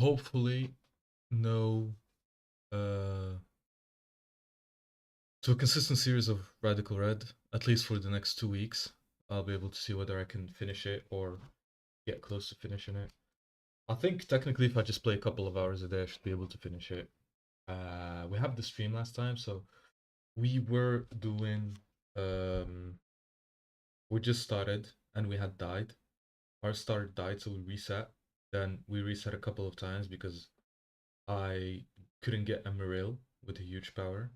hopefully no to a consistent series of Radical Red, at least for the next 2 weeks. I'll be able to see whether I can finish it or get close to finishing it. I think technically if I just play a couple of hours a day, I should be able to finish it. We had the stream last time, so we were doing we just started and we had died. Our starter died, so we reset. Then we reset a couple of times because I couldn't get a Maril with a huge power.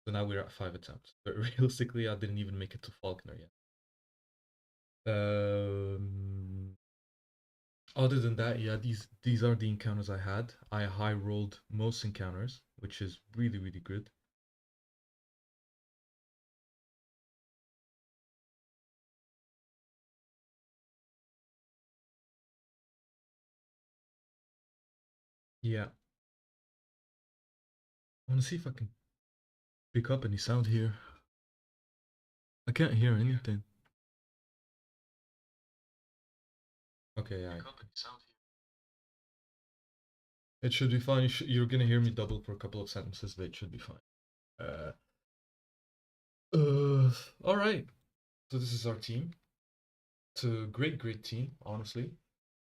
So now we're at 5 attempts. But realistically, I didn't even make it to Falconer yet. Other than that, yeah, these are the encounters I had. I high rolled most encounters, which is really, really good. Yeah. I want to see if I can pick up any sound here. I can't hear anything. Okay, yeah. It should be fine. You're gonna hear me double for a couple of sentences, but it should be fine. Uh, all right. So this is our team. It's a great, great team, honestly.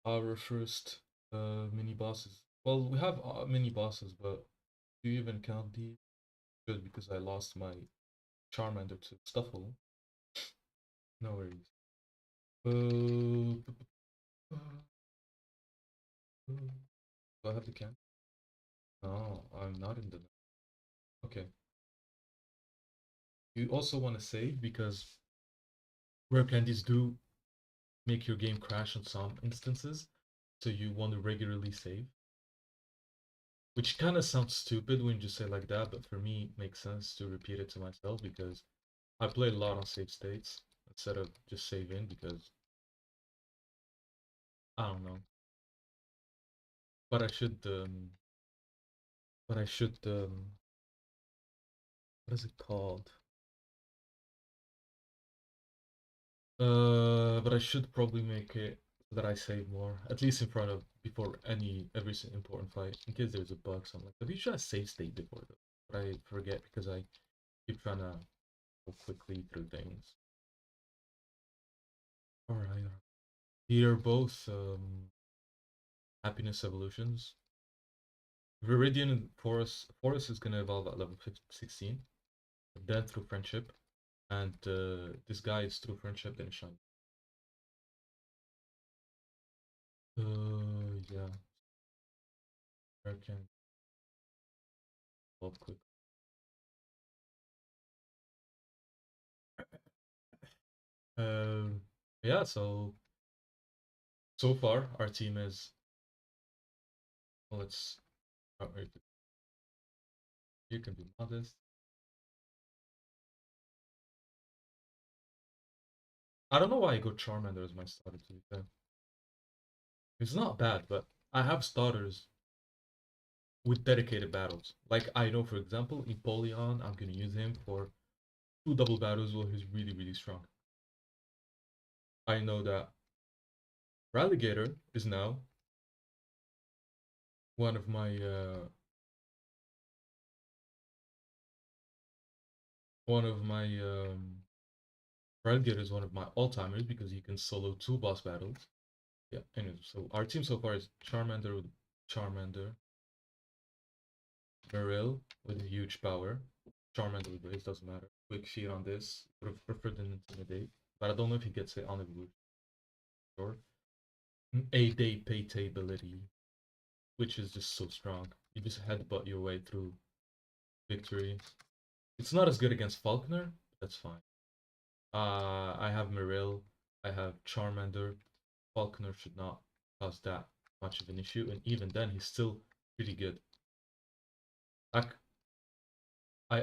Our first mini bosses. Well, we have mini bosses, but do you even count these? Good, because I lost my Charmander to Stuffle. No worries. Do I have the can? No, I'm not in the. Okay. You also want to save because rare candies do make your game crash in some instances, so you want to regularly save. Which kind of sounds stupid when you just say like that, but for me, it makes sense to repeat it to myself because I play a lot on save states instead of just saving because I don't know. But I should, but I should, what is it called? But I should probably make it so that I save more, at least in front of before every important fight, in case there's a bug. So I'm like, but you should have save state before though. But I forget because I keep trying to go quickly through things. All right. They are both happiness evolutions. Viridian and Forest. Forest is gonna evolve at level 16, then through friendship, and this guy is through friendship then shine. Yeah. I can evolve quick. Yeah. So far our team is. Well, let's. You can be modest. I don't know why I go Charmander as my starter to be fair. It's not bad, but I have starters with dedicated battles. Like I know, for example, Empoleon, I'm gonna use him for 2 double battles where he's really, really strong. I know that Ralligator is now one of my one of my Ralligator is one of my all-timers because he can solo 2 boss battles. Yeah, anyway, so our team so far is Charmander with Charmander, Marill with huge power, Charmander with Blaze, doesn't matter. Quick feet on this, would have preferred an Intimidate, but I don't know if he gets it on evolution. Sure. A day Pate ability, which is just so strong. You just headbutt your way through victory. It's not as good against Falconer, but that's fine. I have Marill, I have Charmander. Falconer should not cause that much of an issue, and even then, he's still pretty good. I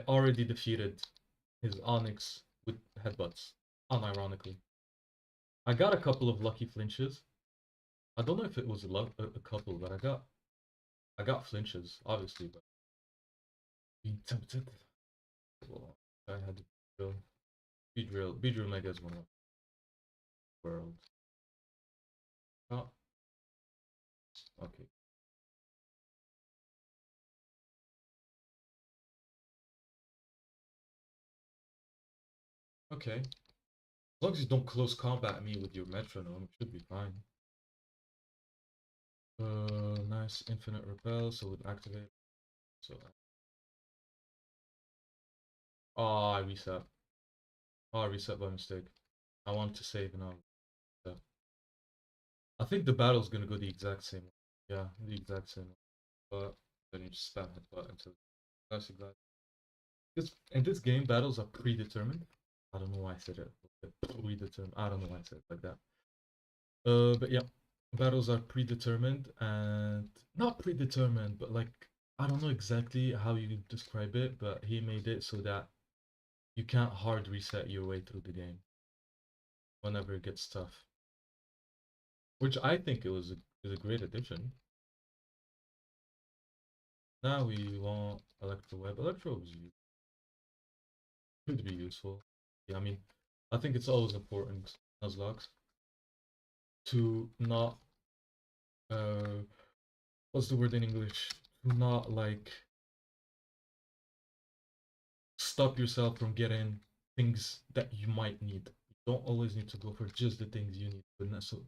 already defeated his Onyx with headbutts, unironically. I got a couple of lucky flinches. I don't know if it was a couple, but I got flinches, obviously, but being tempted. Well, I had to drill. Beedrill Mega is one of the world. Oh, okay. Okay. As long as you don't close combat me with your metronome, it should be fine. Nice infinite repel, so it activate. So, oh, I reset. Oh, I reset by mistake. I want to save now. I think the battle's gonna go the exact same way. Yeah, the exact same way. But then you just spam hit button until classic glide. Because in this game, battles are predetermined. I don't know why I said it. Predetermined. I don't know why I said it like that. But yeah, battles are predetermined and not predetermined, but like I don't know exactly how you describe it, but he made it so that you can't hard reset your way through the game whenever it gets tough. Which I think it was is a great addition. Now we want Electro Web. Electro could be useful. Yeah, I mean, I think it's always important, Nuzlocks, to not what's the word in English? To not like stop yourself from getting things that you might need. You don't always need to go for just the things you need,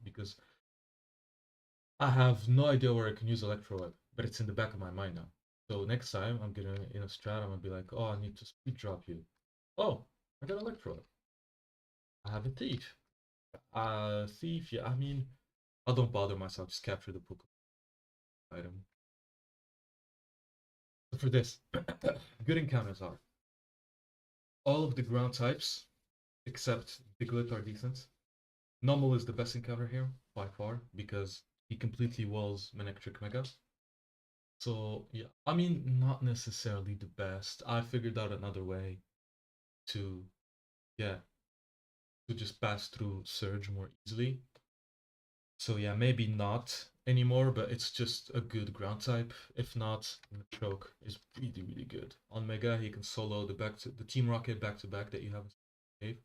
because I have no idea where I can use Electro Web, but it's in the back of my mind now. So next time I'm gonna in a strat, I'm gonna be like, oh, I need to speed drop you. Oh, I got Electro Web. I have a thief. Thief. Yeah, I mean, I don't bother myself. Just capture the Pokemon item. So for this, good encounters are all of the ground types except Diglett are decent. Normal is the best encounter here by far because he completely walls Manectric Mega. So yeah, I mean not necessarily the best. I figured out another way to yeah to just pass through Surge more easily. So yeah, maybe not anymore, but it's just a good ground type. If not, Choke is really good. On Mega, he can solo the Team Rocket back to back that you have in Cave.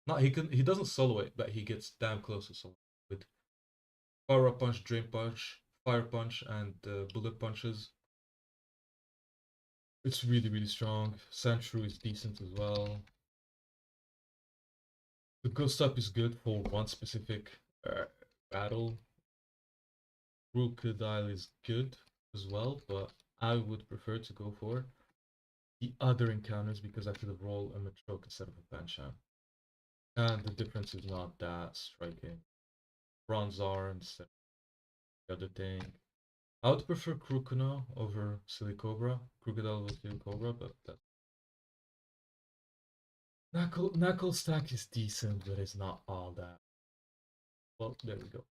Not he doesn't solo it, but he gets damn close to solo with Power Up Punch, Drain Punch, Fire Punch, and Bullet Punches. It's really strong. Sandshrew is decent as well. The Ghost Up is good for one specific battle. Crocodile is good as well, but I would prefer to go for the other encounters because I could have rolled a Matroke instead of a Pancham. And the difference is not that striking. Bronzar instead of the other thing. I would prefer Crocodile over Silicobra. Crocodile over Silicobra, but that Knuckle stack is decent, but it's not all that. Well, there we go.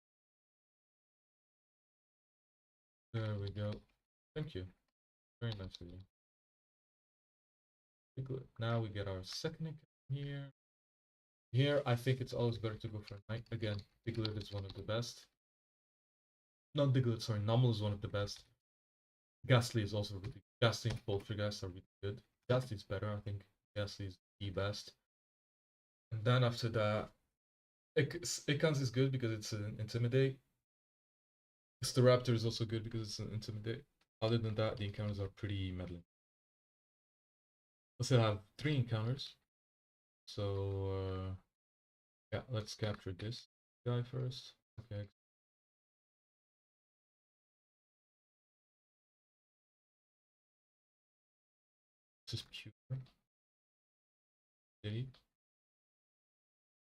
There we go. Thank you. Very nice of you. Good. Now we get our second account here. Here, I think it's always better to go for a knight. Again, Diglett is one of the best. Not Diglett, sorry, Numel is one of the best. Ghastly is also really Ghastly and Poltergeist are really good. Ghastly's better, I think. Ghastly's the best. And then after that, Ikans is good because it's an Intimidate. Staraptor is also good because it's an Intimidate. Other than that, the encounters are pretty meddling. I still have 3 encounters. So, yeah, let's capture this guy first. Okay. This is pure. Day.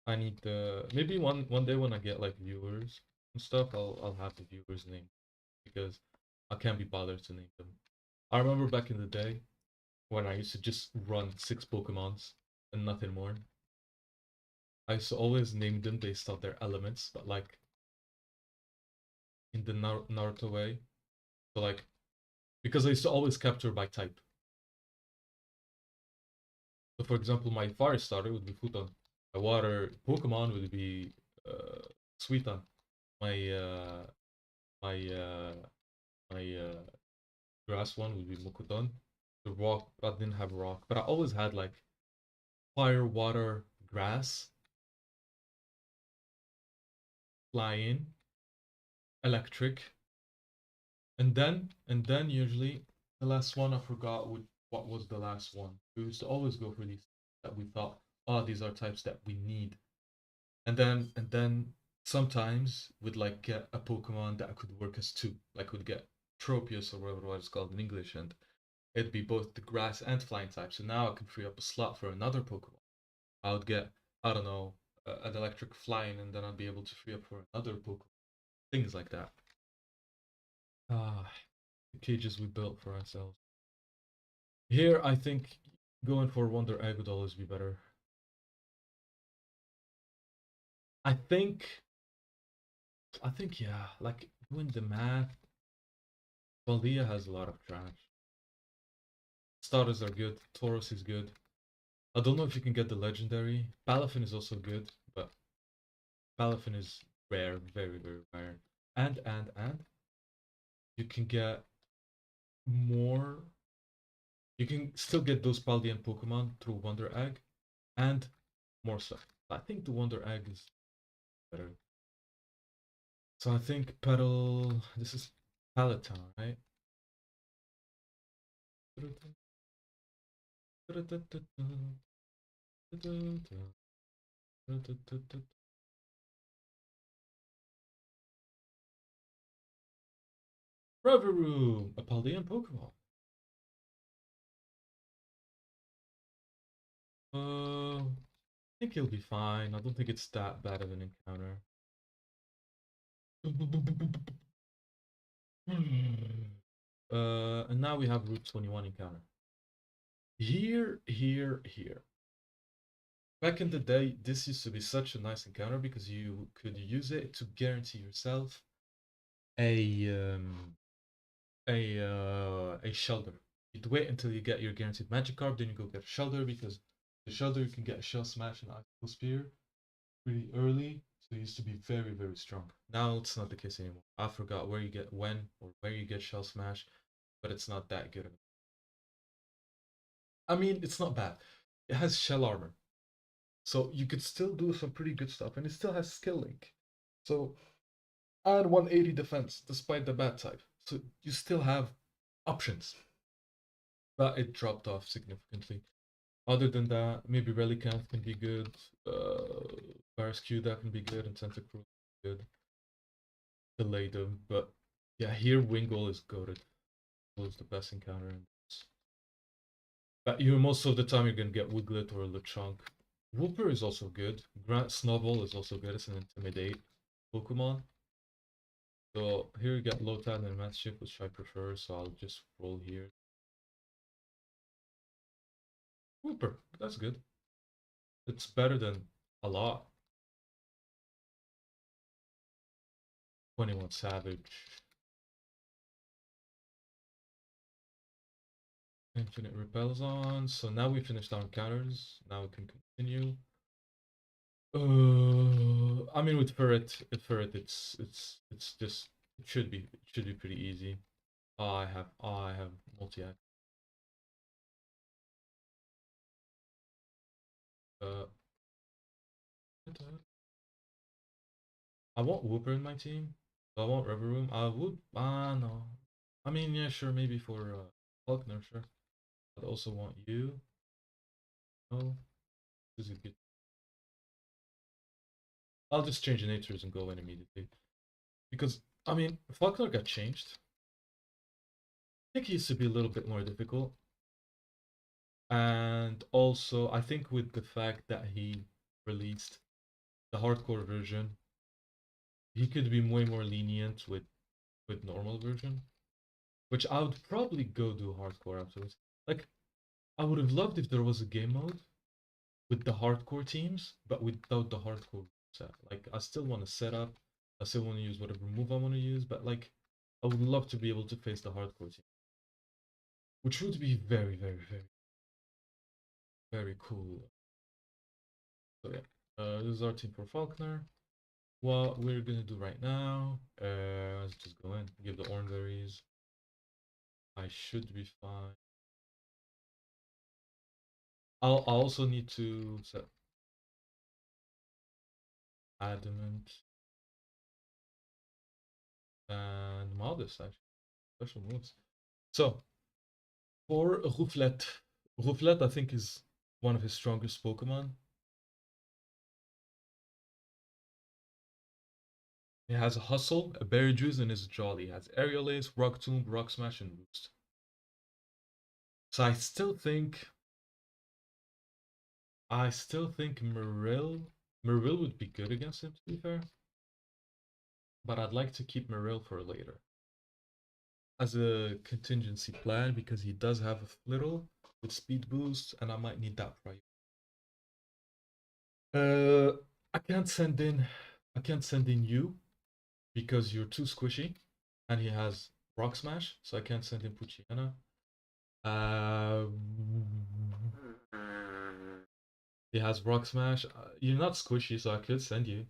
I need the maybe one day when I get like viewers and stuff, I'll have the viewers name because I can't be bothered to name them. I remember back in the day when I used to just run 6 Pokemons and nothing more. I used to always name them based on their elements, but like in the Naruto way. So like because I used to always capture by type. So for example, my fire starter would be Futon. My water Pokemon would be Suiton. My uh my uh my grass one would be Mukudon. The rock, I didn't have rock, but I always had like fire, water, grass, flying, electric, and then usually the last one I forgot what was the last one. We used to always go for these that we thought, oh, these are types that we need. And then sometimes we'd like get a Pokemon that could work as two. Like we'd get Tropius or whatever it's called in English, and it'd be both the grass and flying type. So now I can free up a slot for another Pokemon. I would get, I don't know, an electric flying, and then I'd be able to free up for another Pokemon. Things like that. Ah, the cages we built for ourselves. Here, I think going for Wonder Egg would always be better. I think, yeah, like doing the math, Valdea has a lot of trash. Starters are good, Tauros is good. I don't know if you can get the legendary. Palafin is also good, but Palafin is rare, very, very rare. And you can get more. You can still get those Paldean Pokemon through Wonder Egg and more stuff. I think the Wonder Egg is better. So I think Petal. This is Palatine, right? Revavroom, a Paldean Pokemon. I think he'll be fine. I don't think it's that bad of an encounter. And now we have Route 21 encounter. Here. Back in the day, this used to be such a nice encounter because you could use it to guarantee yourself a a shelter. You'd wait until you get your guaranteed Magikarp, then you go get a shelter because the shelter you can get a Shell Smash and Icicle Spear pretty early, so it used to be very, very strong. Now it's not the case anymore. I forgot where you get when or where you get Shell Smash, but it's not that good. I mean, it's not bad. It has Shell Armor, so you could still do some pretty good stuff, and it still has Skill Link. So and 180 defense despite the bad type. So you still have options, but it dropped off significantly. Other than that, maybe Relicanth can be good. Barascu that can be good, and Tentacruel good. Delay them, but yeah, here Wingull is goated. Wingull is the best encounter in this. But you most of the time you're gonna get Wiglet or Lechonk. Wooper is also good. Grant Snowball is also good. It's an Intimidate Pokemon. So here you get Lotad and Matchship, which I prefer, so I'll just roll here. Wooper, that's good. It's better than a lot. 21 Savage. Infinite Repels on. So now we finished our encounters. Now we can continue. I mean with Ferret, it's just it should be pretty easy. I have multi-act. Uh, I want Wooper in my team. I want Revavroom. I would. No. I mean, yeah, sure, maybe for Faulkner, sure. I'd also want you. No, this is good. I'll just change the natures and go in immediately. Because, I mean, Faulkner got changed. I think he used to be a little bit more difficult. And also, I think with the fact that he released the hardcore version, he could be way more lenient with normal version, which I would probably go do hardcore afterwards. Like, I would have loved if there was a game mode with the hardcore teams, but without the hardcore set. Like, I still want to set up, I still want to use whatever move I want to use, but like, I would love to be able to face the hardcore team, which would be very, very, very, very cool. So yeah, this is our team for Faulkner. What we're gonna do right now, let's just go in, give the orange berries. I should be fine. I also need to set adamant and modest actually special moves. So for Rouflet, I think is one of his strongest Pokemon. He has a hustle, a berry juice, and is jolly. He has aerial ace, rock tomb, rock smash, and roost. So I still think Marill would be good against him, to be fair. But I'd like to keep Marill for later. As a contingency plan, because he does have a flittle with speed boost, and I might need that prior. I can't send in you because you're too squishy, and he has Rock Smash, so I can't send in Puchiana. He has Rock Smash. You're not squishy, so I could send you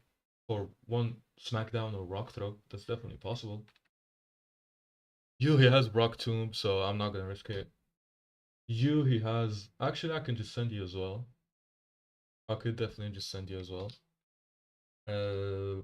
for one Smackdown or Rock Throw. That's definitely possible. He has Rock Tomb, so I'm not gonna risk it. He has. Actually, I can just send you as well. I could definitely just send you as well. Uh,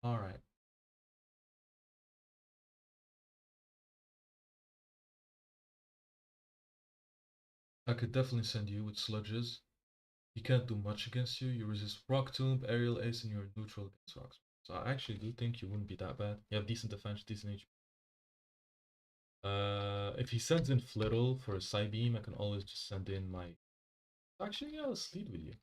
all right. I could definitely send you with sludges. He can't do much against you. You resist Rock Tomb, Aerial Ace, and you're neutral against rocks. So I actually do think you wouldn't be that bad. You have decent defense, decent HP. If he sends in Flittle for a side beam, I can always just send in my. Actually, yeah, I'll lead with you.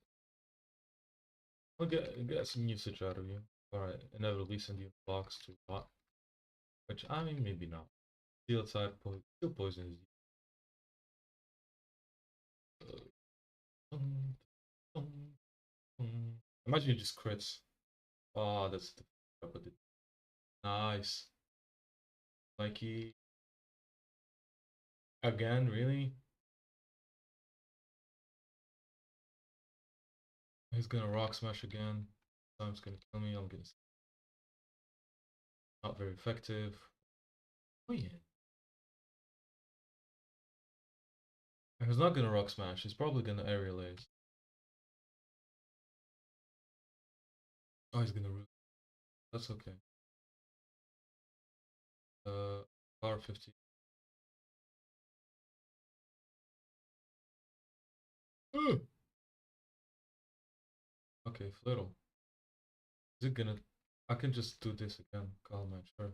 I'll get some usage out of you. Alright, inevitably send you a box to bot. Which, I mean, maybe not. Steel type, steel poison is. Imagine you just crits. Oh, that's the. Nice. Mikey. Again, really? He's gonna rock smash again. Time's gonna kill me. I'm gonna. Not very effective. Oh yeah. He's not gonna rock smash. He's probably gonna aerial ace. Oh, he's gonna root. That's okay. Power 50. Okay, Flittle. Is it gonna? I can just do this again. Calm, sure.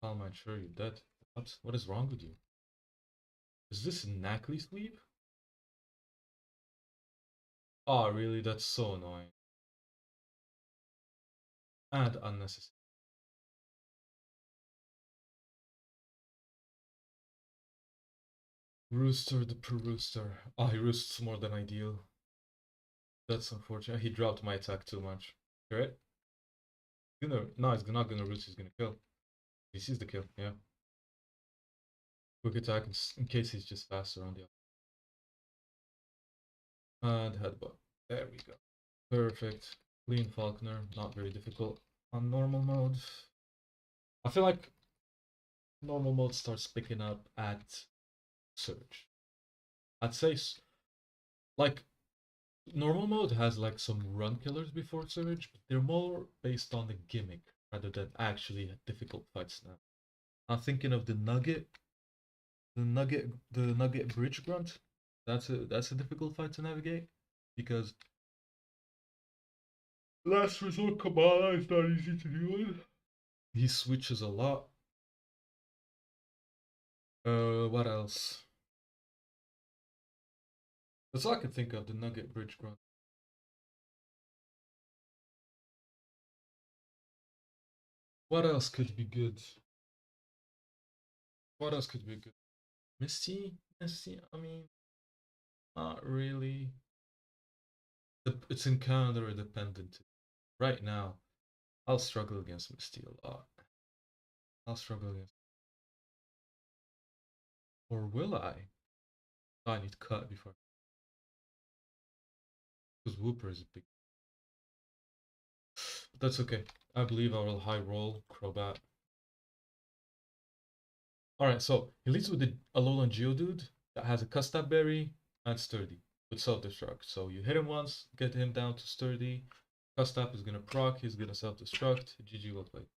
Calm, sure. You're dead. What? What is wrong with you? Is this Knackley sweep? Oh, really? That's so annoying. And unnecessary. Rooster the Perooster. Oh, he roosts more than ideal. That's unfortunate. He dropped my attack too much. Right? No, he's not gonna roost. He's gonna kill. He sees the kill. Yeah. Quick attack in case he's just faster on the and headbutt. There we go. Perfect. Clean Falconer. Not very difficult on normal mode. I feel like normal mode starts picking up at Surge. I'd say like normal mode has like some run killers before Surge, but they're more based on the gimmick rather than actually difficult fights now. I'm thinking of the Nugget Bridge Grunt. That's a difficult fight to navigate because last resort Kabbalah is not easy to deal with. He switches a lot. What else? That's all I can think of. The Nugget Bridge Grunt. What else could be good? What else could be good? Misty. I mean, not really. It's encounter dependent. Right now, I'll struggle against Misty a lot. I'll struggle against. Or will I? Oh, I need to cut before. Because Whooper is a big. But that's okay. I believe I will high roll Crobat. Alright, so he leads with the Alolan Geodude that has a Custap Berry and Sturdy with self-destruct. So you hit him once, get him down to Sturdy. Custap is gonna proc, he's gonna self-destruct. GG will play.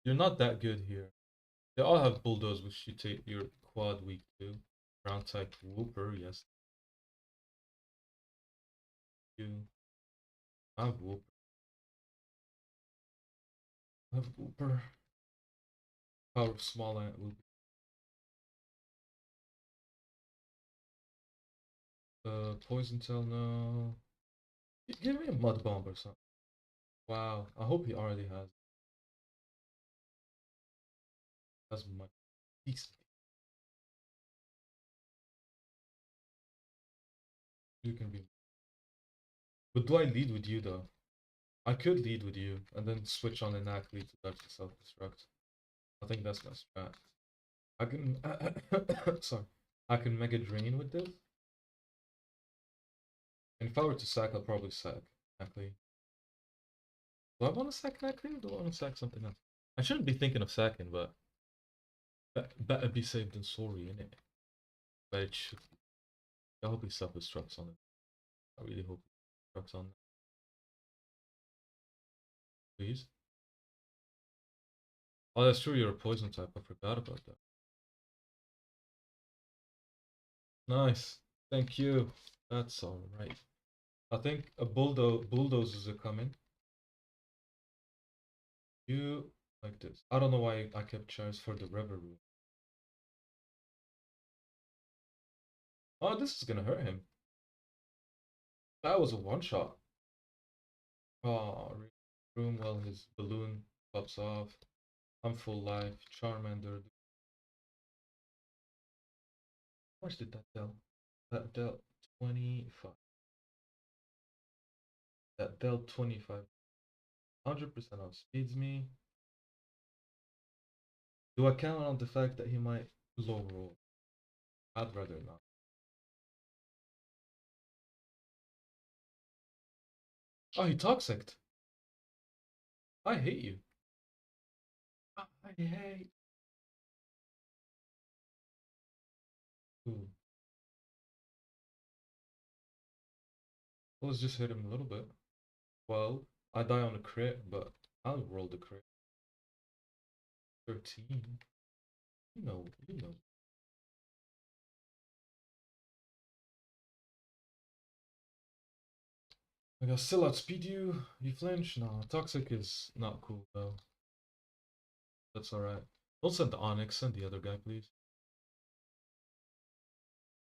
You're not that good here. They all have bulldoze, which you take your quad weak to. Ground type Wooper, yes. You have Wooper. Have Wooper. Power of small ant Wooper. Poison tail, no. Give me a mud bomb or something. Wow, I hope he already has my decent. You can be. But do I lead with you though? I could lead with you and then switch on Inactly to dodge the self-destruct. I think that's my strat. I can sorry. I can Mega Drain with this. And if I were to sack, I'll probably sack Inactly. Do I want to sack Inactly or do I want to sack something else? I shouldn't be thinking of sacking, but better be safe than sorry, innit? But it should be. I hope he self-destructs on it. I really hope he destructs on it. Please. Oh, that's true, you're a poison type. I forgot about that. Nice. Thank you. That's alright. I think a bulldozers are coming. You like this. I don't know why I kept chairs for the river room. Oh, this is gonna hurt him. That was a one shot. Oh, room while his balloon pops off. I'm full life. Charmander. How much did that dealt? That dealt 25. That dealt 25. 100% outspeeds me. Do I count on the fact that he might low roll? I'd rather not. Oh, he toxicked. I hate you. I hate. Ooh. Let's just hit him a little bit. Well, I die on a crit, but I'll roll the crit. 13. You know. I got still outspeed you. You flinch? No, toxic is not cool though. That's alright. Don't send the Onyx, send the other guy, please.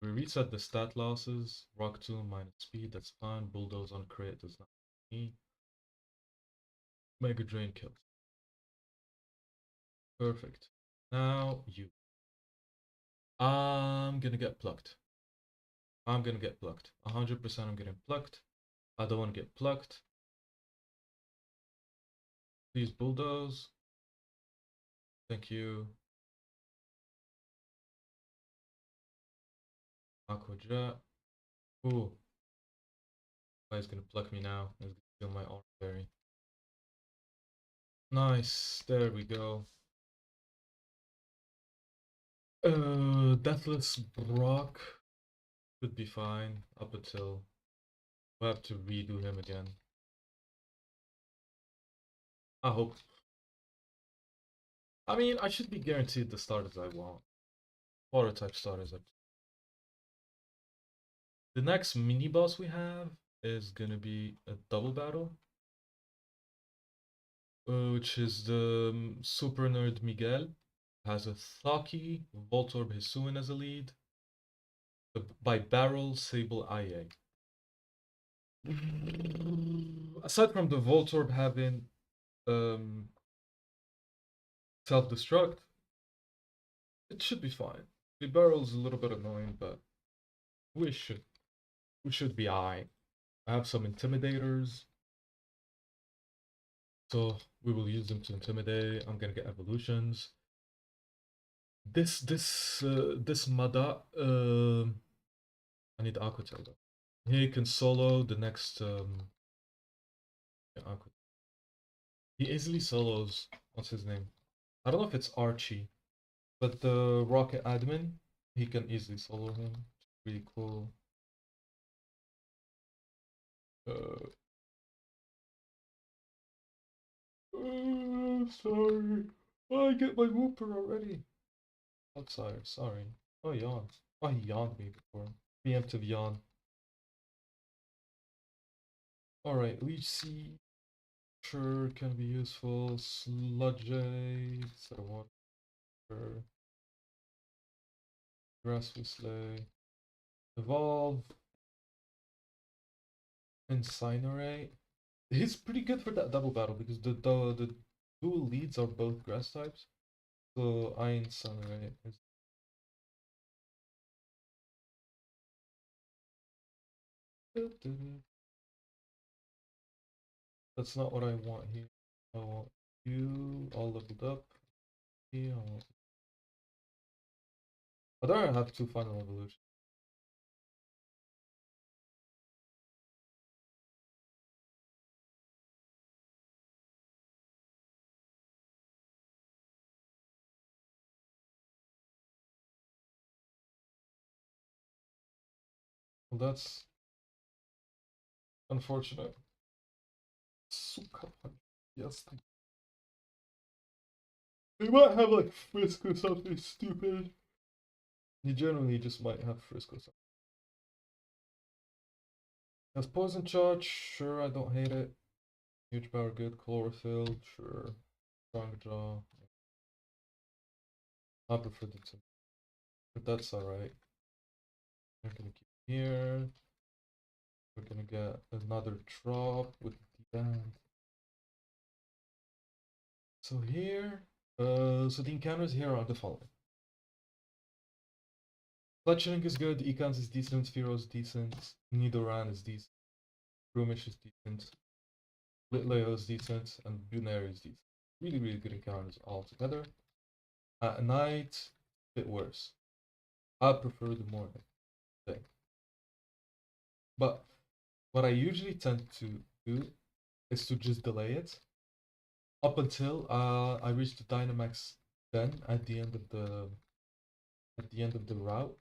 We reset the stat losses. Rock Tomb minus speed, that's fine. Bulldoze on crit does not need. Mega Drain kills. Perfect. Now you. I'm gonna get plucked. I'm gonna get plucked. 100% I'm getting plucked. I don't want to get plucked. Please bulldoze. Thank you. Aqua Jet. Ooh. Oh, he's gonna pluck me now. He's gonna steal my Aura Berry. Nice. There we go. Deathless Brock should be fine up until we have to redo him again. I hope. I mean, I should be guaranteed the starters I want. Water type starters. The next mini boss we have is gonna be a double battle, which is the Super Nerd Miguel. Has a Thaki, Voltorb Hisuian as a lead, by Barrel, Sable, IA. Aside from the Voltorb having self-destruct, it should be fine. The Barrel's a little bit annoying, but we should be alright. I have some Intimidators, so we will use them to intimidate. I'm gonna get evolutions. This Mada, I need Aqua Tail though. He can solo the next yeah, Aqua. He easily solos, what's his name? I don't know if it's Archie, but the Rocket admin, he can easily solo him. Really cool. Uh, sorry. Oh, I get my whooper already. Outside, sorry. Oh, yawn. Oh, he yawned me before. Preemptive yawn. Alright, Leech Seed. Sure, can be useful. Sludge. So water. Grass Whistle. Evolve. Incinerate. He's pretty good for that double battle because the dual leads are both grass types. So I Incinerate is. That's not what I want here. I want you all leveled up. Here, I don't have two final evolutions. Well, that's unfortunate. Suka punch. Yes. They might have like Frisk or something stupid. He generally just might have Frisk or something. Has Poison Charge? Sure, I don't hate it. Huge power, good. Chlorophyll? Sure. Strong Jaw? I prefer the two. But that's alright. We're gonna keep here. We're gonna get another drop with the band. So here, so the encounters here are the following. Fletchling is good, Econs is decent, Pharaoh is decent, Nidoran is decent, Broomish is decent, Litleo is decent, and Bunary is decent. Really, really good encounters all together. At night, a bit worse. I prefer the morning thing. But what I usually tend to do is to just delay it up until I reach the Dynamax then at the end of the route,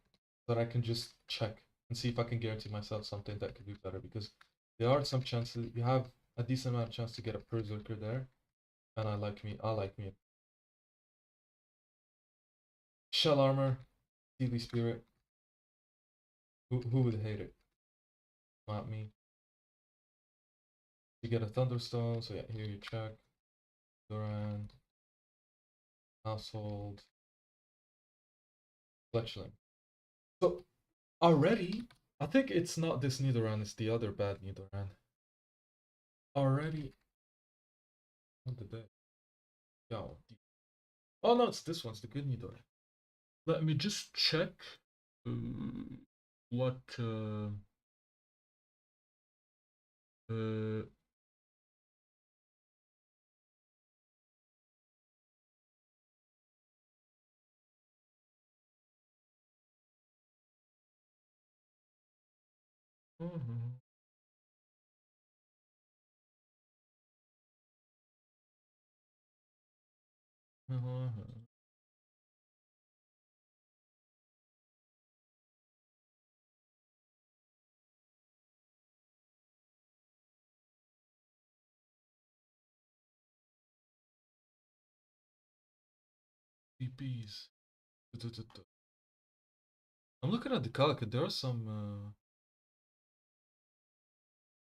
that I can just check and see if I can guarantee myself something that could do better, because there are some chances you have a decent amount of chance to get a Berserker there, and I like me Shell Armor, Steely Spirit. Who would hate it? Not me. You get a Thunderstone, so yeah, here you check. Duran, Household, Fletchling. So already, I think it's not this Nidoran, it's the other bad Nidoran. Already, what did they? Yo, oh no, it's this one's the good Nidoran. Let me just check uh, what uh, PPs. I'm looking at the calc. There are some.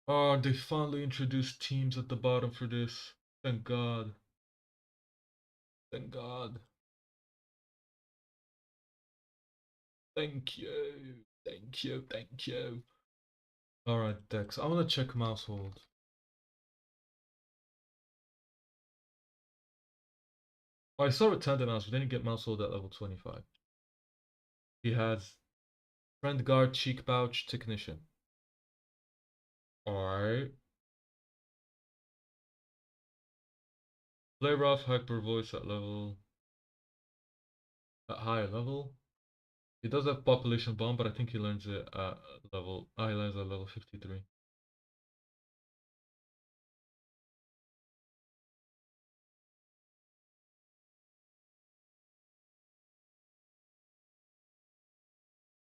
Oh, they finally introduced teams at the bottom for this. Thank God. Thank God. Thank you. Thank you. Thank you. Alright, Dex. I want to check Mousehold. Oh, I saw with Tandemaus, but then you get Mousehold at level 25. He has Friend Guard, Cheek Pouch, Technician. Alright. Play Rough, Hyper Voice at level at higher level. He does have population bomb, but I think he learns it at level. He learns at level 53.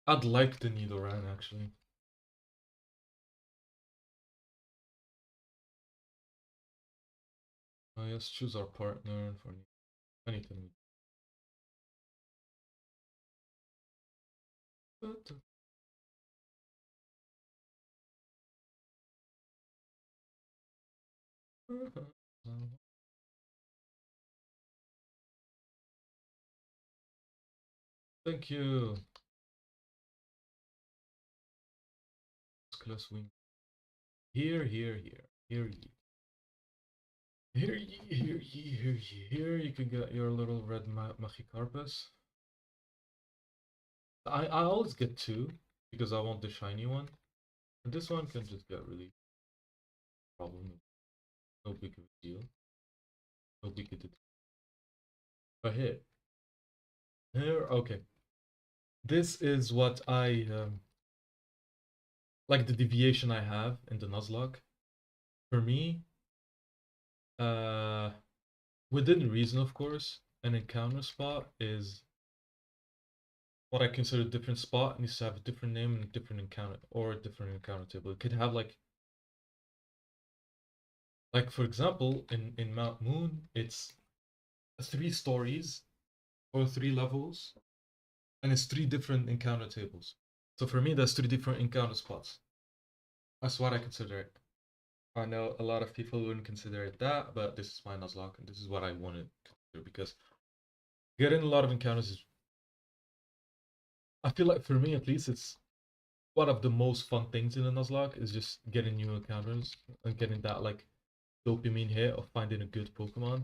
I'd like the Nidoran actually. Yes, choose our partner for anything. Thank you. Class wing. Here, here, here. Here ye. Here ye, here ye, here ye. Here you can get your little red Magikarpus. I always get two because I want the shiny one. And this one can just get really problem. No big of a deal. No big of a deal. But here, okay. This is what I like the deviation I have in the Nuzlocke. For me, uh, within reason, of course, an encounter spot is what I consider a different spot. It needs to have a different name and a different encounter or a different encounter table. It could have like for example, in Mount Moon, it's 3 stories or 3 levels, and it's 3 different encounter tables. So for me, that's 3 different encounter spots. That's what I consider it. I know a lot of people wouldn't consider it that, but this is my Nuzlocke, and this is what I wanted to consider because getting a lot of encounters is, I feel like for me at least, it's one of the most fun things in a Nuzlocke is just getting new encounters and getting that like dopamine hit of finding a good Pokemon.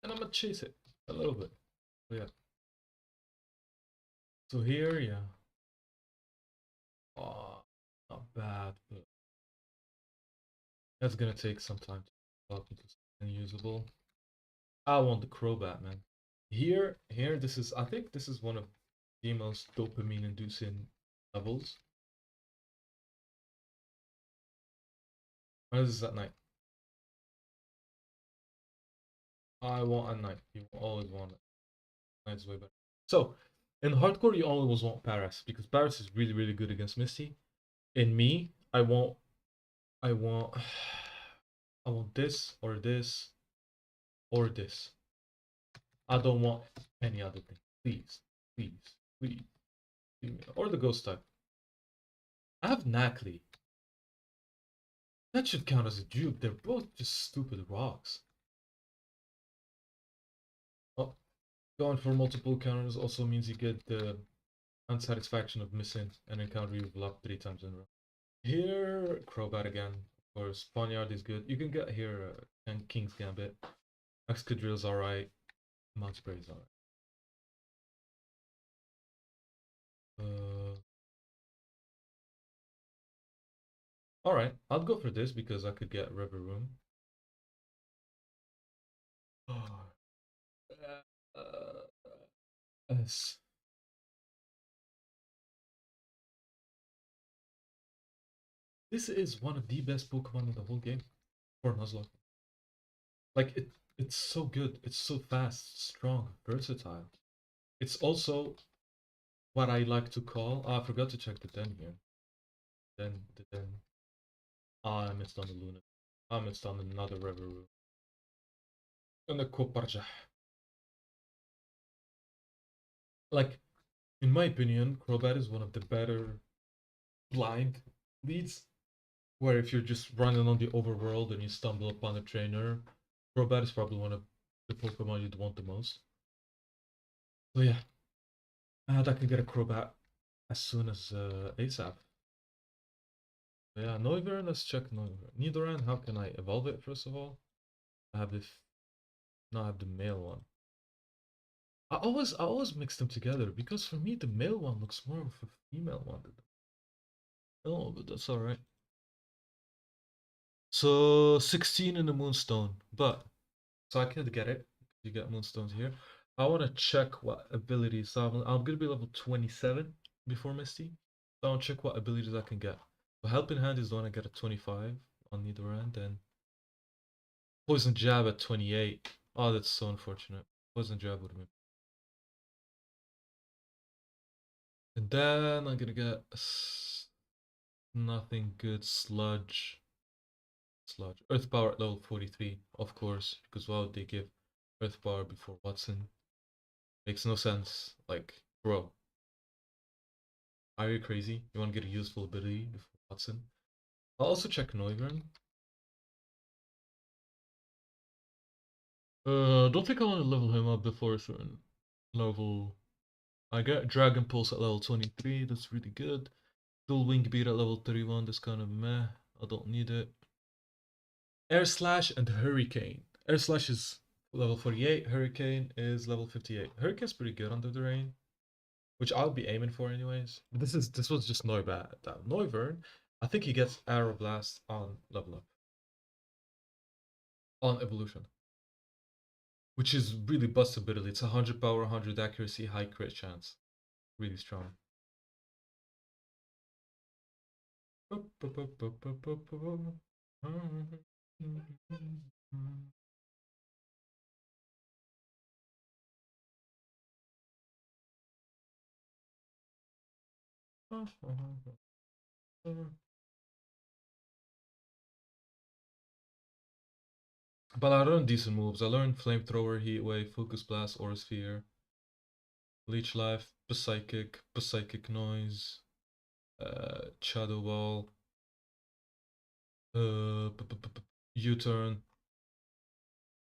And I'm gonna chase it a little bit. So yeah. So here, yeah. Oh, not bad, but that's gonna take some time to develop into something usable. I want the Crobat, man. Here, this is, I think this is one of the most dopamine inducing levels. Or this is at night. I want at night. You always want it. Night's way better. So, in hardcore, you always want Paras because Paras is really, really good against Misty. In me, I want, I want this or this or this. I don't want any other thing. Please, please, please. Or the ghost type. I have Knackley. That should count as a dupe. They're both just stupid rocks. Oh, going for multiple counters also means you get the unsatisfaction of missing an encounter you've locked 3 times in a row. Here, Crobat again. Of course, Ponyard is good. You can get here and King's Gambit. Excadrill's alright. Mount Spray's alright. Alright, I'll go for this because I could get River Room. S. This is one of the best Pokemon in the whole game for Nuzlocke. Like it's so good. It's so fast, strong, versatile. It's also what I like to call. Oh, I forgot to check the den here. The den. I missed on the Luna. I missed on another River Room. And the Koparja. Like, in my opinion, Crobat is one of the better blind leads. Where if you're just running on the overworld and you stumble upon a trainer, Crobat is probably one of the Pokemon you'd want the most. So yeah, I can get a Crobat as soon as ASAP. Yeah, Noivern, let's check Noivern. Nidoran, how can I evolve it first of all? I have the no, I have the male one. I always mix them together because for me the male one looks more of a female one. Oh, but that's alright. So 16 in the Moonstone, but so I could get it. You get Moonstones here. I want to check what abilities. So I'm gonna be level 27 before Misty. So I want to check what abilities I can get. So Helping Hand is the one I get at 25 on either end, and Poison Jab at 28. Oh, that's so unfortunate. Poison Jab would have been. And then I'm gonna get nothing good. Sludge. Sludge. Earth Power at level 43, of course, because why would they give Earth Power before Watson? Makes no sense. Like, bro, are you crazy? You want to get a useful ability before Watson? I'll also check Noivern. Don't think I want to level him up before a certain level. I get Dragon Pulse at level 23, that's really good. Dual Wing Beat at level 31, that's kind of meh. I don't need it. Air Slash and Hurricane. Air Slash is level 48, Hurricane is level 58. Hurricane's pretty good under the rain, which I'll be aiming for anyways. But this was just Noibat. Noivern, I think he gets Aeroblast on level up. On evolution. Which is really bustability. It's 100 power, 100 accuracy, high crit chance. Really strong. But I learned decent moves. I learned Flamethrower, Heat Wave, Focus Blast, Aura Sphere, Leech Life, Psychic Noise, Shadow Ball, U-Turn,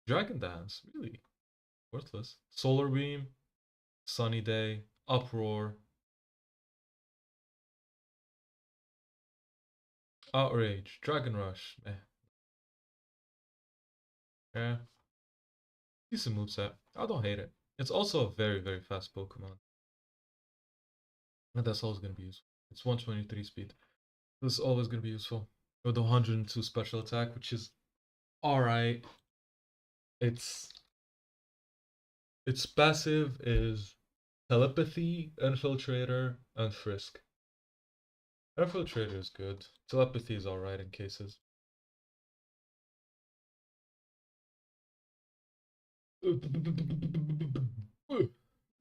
Dragon Dance, really worthless. Solar Beam, Sunny Day, Uproar, Outrage, Dragon Rush. Yeah, decent moveset. I don't hate it. It's also a very, very fast Pokemon. And that's always going to be useful. It's 123 speed. This is always going to be useful. With the 102 special attack, which is alright. Its passive is Telepathy, Infiltrator, and Frisk. Infiltrator is good. Telepathy is alright in cases.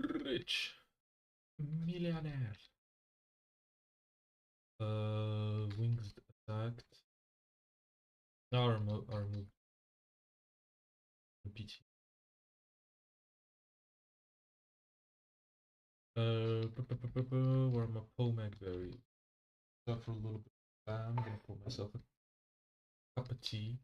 Rich. Millionaire. Wings attacked. Armor. PT. Where my Pomag Berry? Suffer a little bit. I'm gonna pour myself a cup of tea.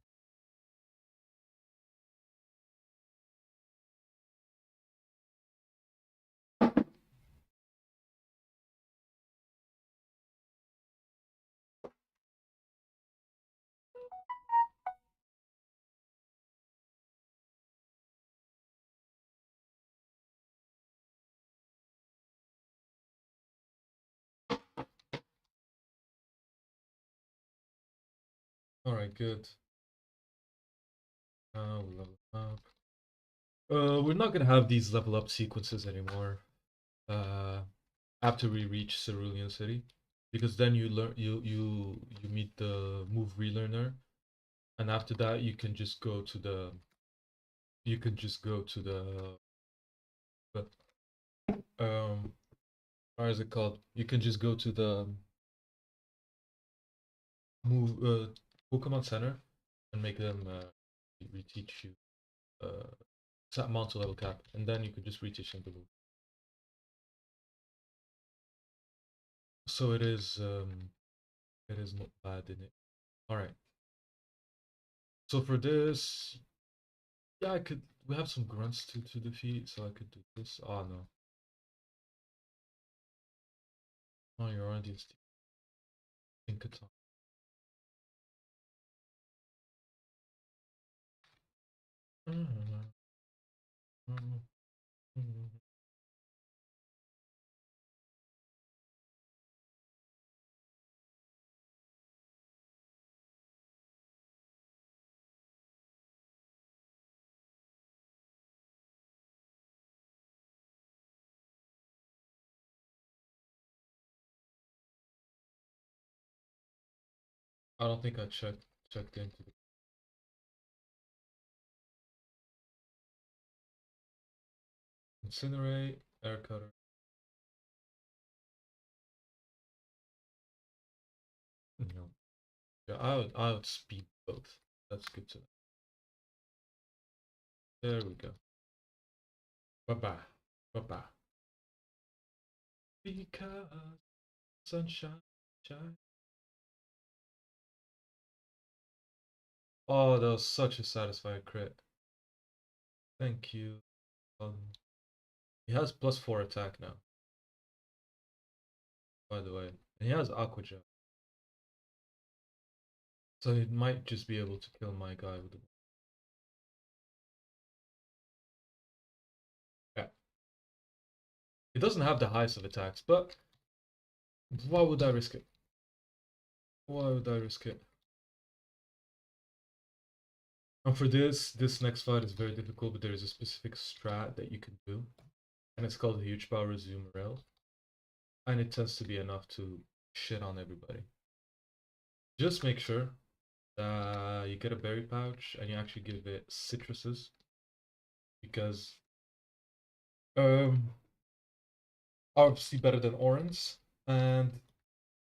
Alright, good. We'll level up. We're not gonna have these level up sequences anymore. After we reach Cerulean City, because then you learn you meet the move relearner, and after that you can just go to the the how is it called? You can just go to the move Pokemon Center and make them reteach you mount to level cap, and then you can just reteach them the move. So it is not bad in it. All right. So for this, yeah, I could. We have some grunts to defeat, so I could do this. Oh no. Oh, you're already in Tinkaton. I don't think I checked into the Incinerate, Air Cutter. No. Yeah, I would speed both. That's good to know. There we go. Bye bye. Bye bye. Because sunshine shine. Oh, that was such a satisfying crit. Thank you. He has +4 attack now, by the way. And he has Aqua Jet. So he might just be able to kill my guy with the. Yeah. He doesn't have the highest of attacks, but why would I risk it? Why would I risk it? And for this next fight is very difficult, but there is a specific strat that you can do. And it's called Huge Power Resume Rail. And it tends to be enough to shit on everybody. Just make sure that you get a berry pouch and you actually give it citruses. Because obviously better than orange. And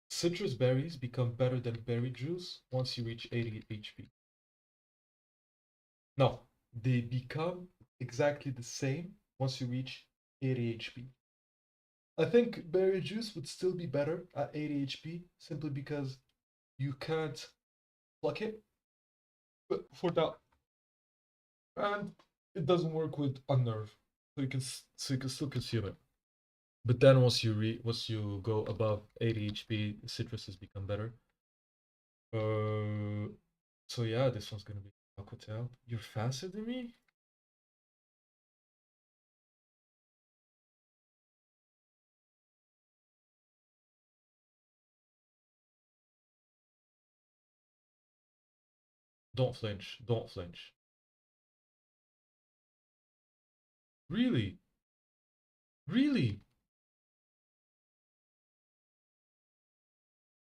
citrus berries become better than berry juice once you reach 80 HP. No, they become exactly the same once you reach 80 HP. I think berry juice would still be better at 80 HP simply because you can't pluck it for that, and it doesn't work with unnerve, so you can still consume it. But then once you go above 80 HP, citruses become better. So yeah, this one's gonna be Aquatail. You're faster than me? Don't flinch. Don't flinch. Really? Really?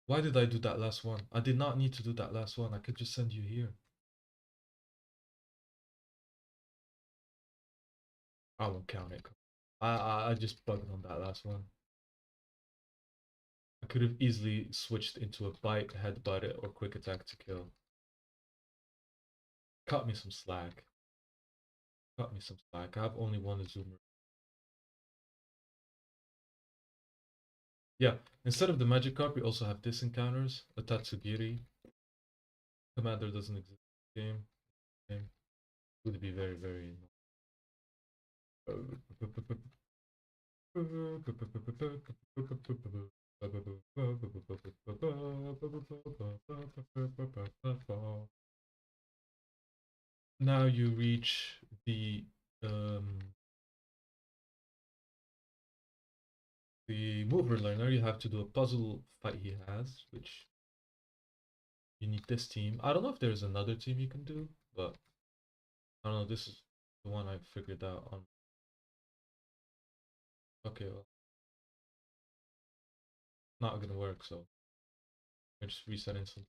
Why did I do that last one? I did not need to do that last one. I could just send you here. I won't count it. I just bugged on that last one. I could have easily switched into a bite, headbutt it, or quick attack to kill. Cut me some slack. Cut me some slack. I have only one zoomer. Yeah, instead of the magic carp, we also have disencounters. A Tatsugiri. Commander doesn't exist in the game. Would be very, very. Now you reach the mover learner. You have to do a puzzle fight he has, which you need this team. I don't know if there's another team you can do, but I don't know. This is the one I figured out on. Okay, well, not gonna work, so I just reset instantly.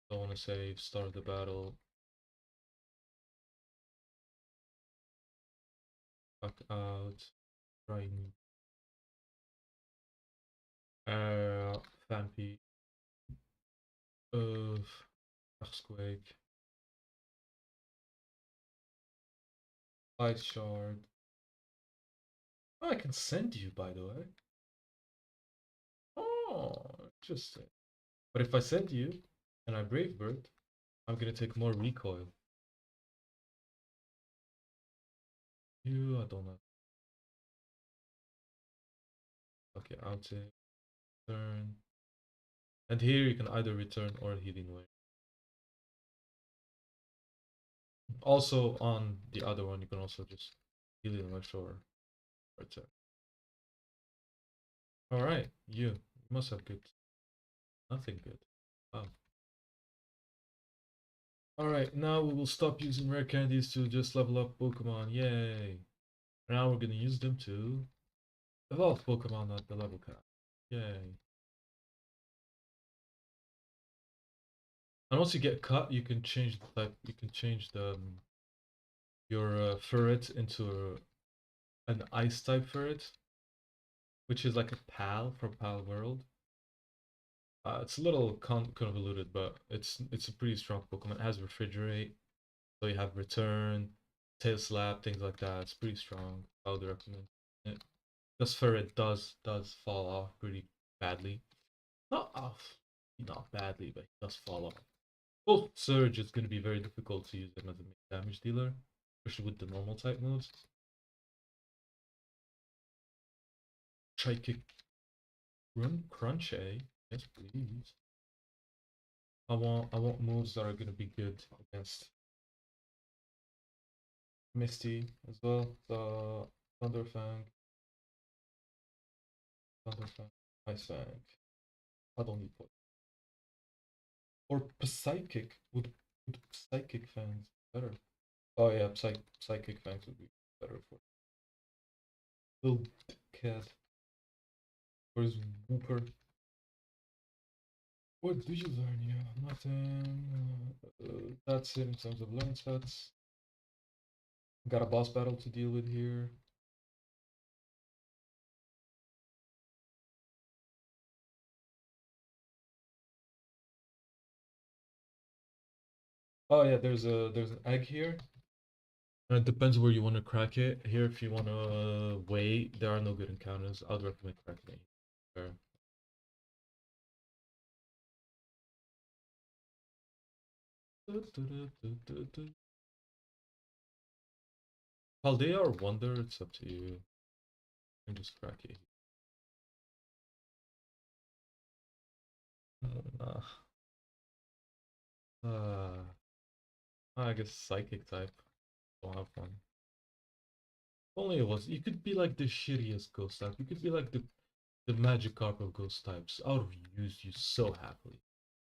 Don't want to save, start the battle, back out, try new. Vampy, Earthquake, Ice Shard. Oh, I can send you, by the way. Oh, interesting. But if I send you and I Brave Bird, I'm gonna take more recoil. I don't know. Okay, I'll take turn. And here you can either return or Healing Wave. Also on the other one, you can also just Healing Wave or return. Alright, you must have good. Nothing good. Wow. Alright, now we will stop using rare candies to just level up Pokemon. Yay! Now we're gonna use them to evolve Pokemon at the level cap. Yay. And once you get cut, you can change the type. You can change the your ferret into an ice type ferret, which is like a pal from Pal World. It's a little convoluted, but it's a pretty strong Pokemon. It has refrigerate, so you have return, tail slap, things like that. It's pretty strong. I would recommend it. This ferret does fall off pretty badly. Not off, not badly, but it does fall off. Well, Surge is going to be very difficult to use him as a main damage dealer, especially with the normal type moves. Try kick, run, crunch, eh? Yes, please. I want moves that are going to be good against Misty as well. The Thunderfang, Thunderfang, Ice Fang. I don't need poison. Or Psychic. Would Psychic Fangs be better? Oh yeah, Psychic Fangs would be better for little cat. Where's Wooper? What do you learn? Yeah, nothing. That's it in terms of learn stats. Got a boss battle to deal with here. Oh yeah, there's an egg here. And it depends where you want to crack it. Here, if you want to wait, there are no good encounters. I'd recommend cracking it. Fair. Paldea or Wonder, it's up to you. You can just crack it. Nah. I guess Psychic type. Don't have fun. If only it was. You could be like the shittiest ghost type. You could be like the Magikarp of ghost types. I would use you so happily.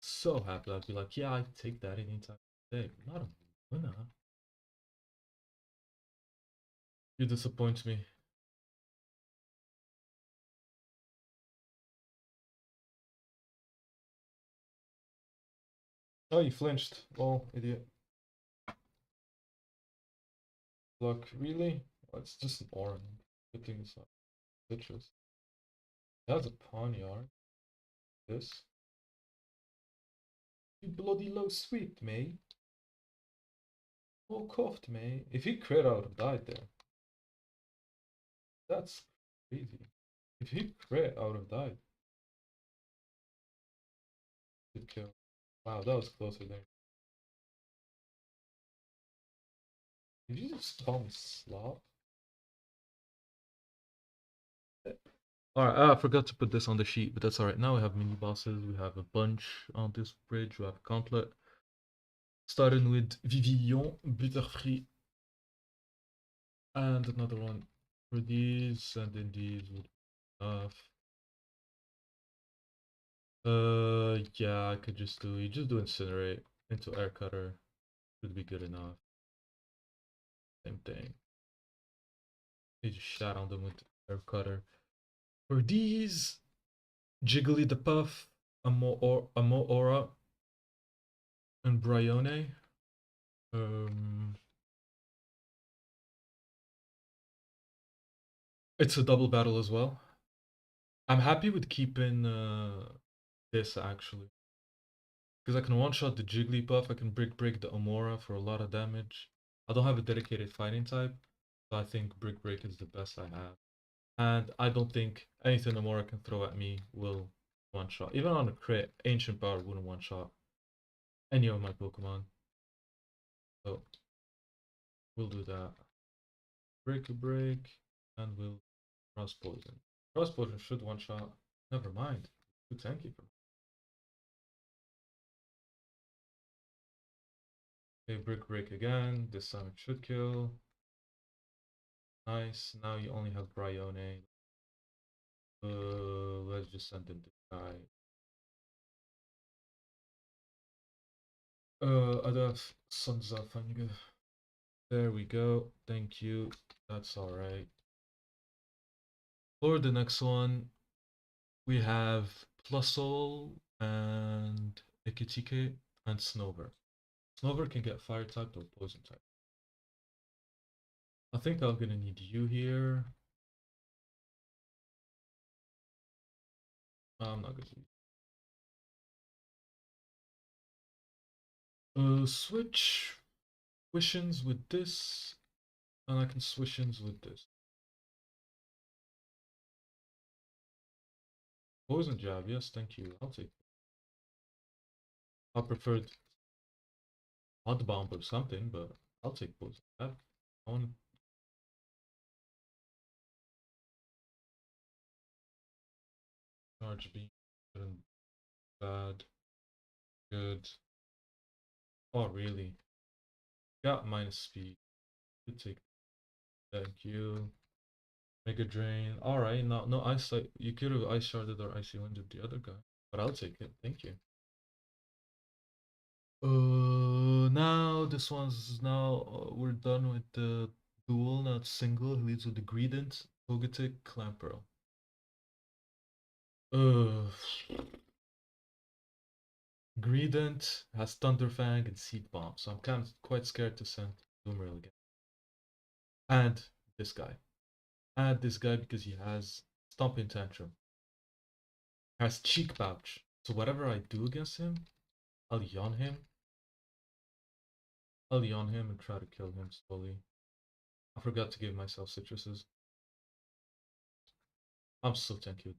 So happily. I'd be like, yeah, I'd take that anytime. Hey, not a winner. You disappoint me. Oh, you flinched. Oh, idiot. Look, really? Oh, it's just an orange. Good thing it's not citrus. That's a Pawniard. This. You bloody low sweep, me. Oh, coughed, me. If he crit, I would have died there. That's crazy. If he crit, I would have died. Good kill. Wow, that was closer there. Did you just call me slop? Alright, I forgot to put this on the sheet, but that's alright. Now we have mini bosses. We have a bunch on this bridge. We have Gauntlet. Starting with Vivillon, Butterfree, and another one for these, and then these would be enough. Yeah, I could just do, you just do Incinerate into Air Cutter. Should be good enough. Same thing. You just shot on them with Air Cutter. For these, Jiggly the Puff, Aura, and Bryone. It's a double battle as well. I'm happy with keeping this actually. Because I can one-shot the Jigglypuff, I can break the Amora for a lot of damage. I don't have a dedicated fighting type, so I think Brick Break is the best I have. And I don't think anything Amora can throw at me will one-shot. Even on a crit, Ancient Power wouldn't one-shot any of my Pokemon. So we'll do that. Break a break, and we'll Cross Poison. Cross Poison should one-shot. Never mind. Too tanky for me. Okay, Brick Break again. This time it should kill. Nice. Now you only have Bryone. Let's just send him to die. Adaf Sanzafang. There we go. Thank you. That's alright. For the next one, we have Plusol and Ekitike. and Snover. Snover can get fire typed or poison type. I think I'm gonna need you here. I'm not gonna switch swishins with this, and I can swishins with this. Poison jab, yes, thank you. I'll take it. I preferred hot bomb or something, but I'll take poison jab. I want charge beam, bad, good. Oh really? Got minus speed. Could take. Thank you. Mega Drain. Alright, no ice. You could have ice sharded or icy winded the other guy, but I'll take it. Thank you. Now this one's we're done with the duel. Now it's single. He leads with the Greedent, Togetic, Clamperl. Uh, Greedent has Thunderfang and Seed Bomb, so I'm kind of quite scared to send Doomeril again. And this guy. And this guy because he has Stomping Tantrum. Has Cheek Pouch. So whatever I do against him, I'll yawn him. I'll yawn him and try to kill him slowly. I forgot to give myself citruses. I'm so tanky with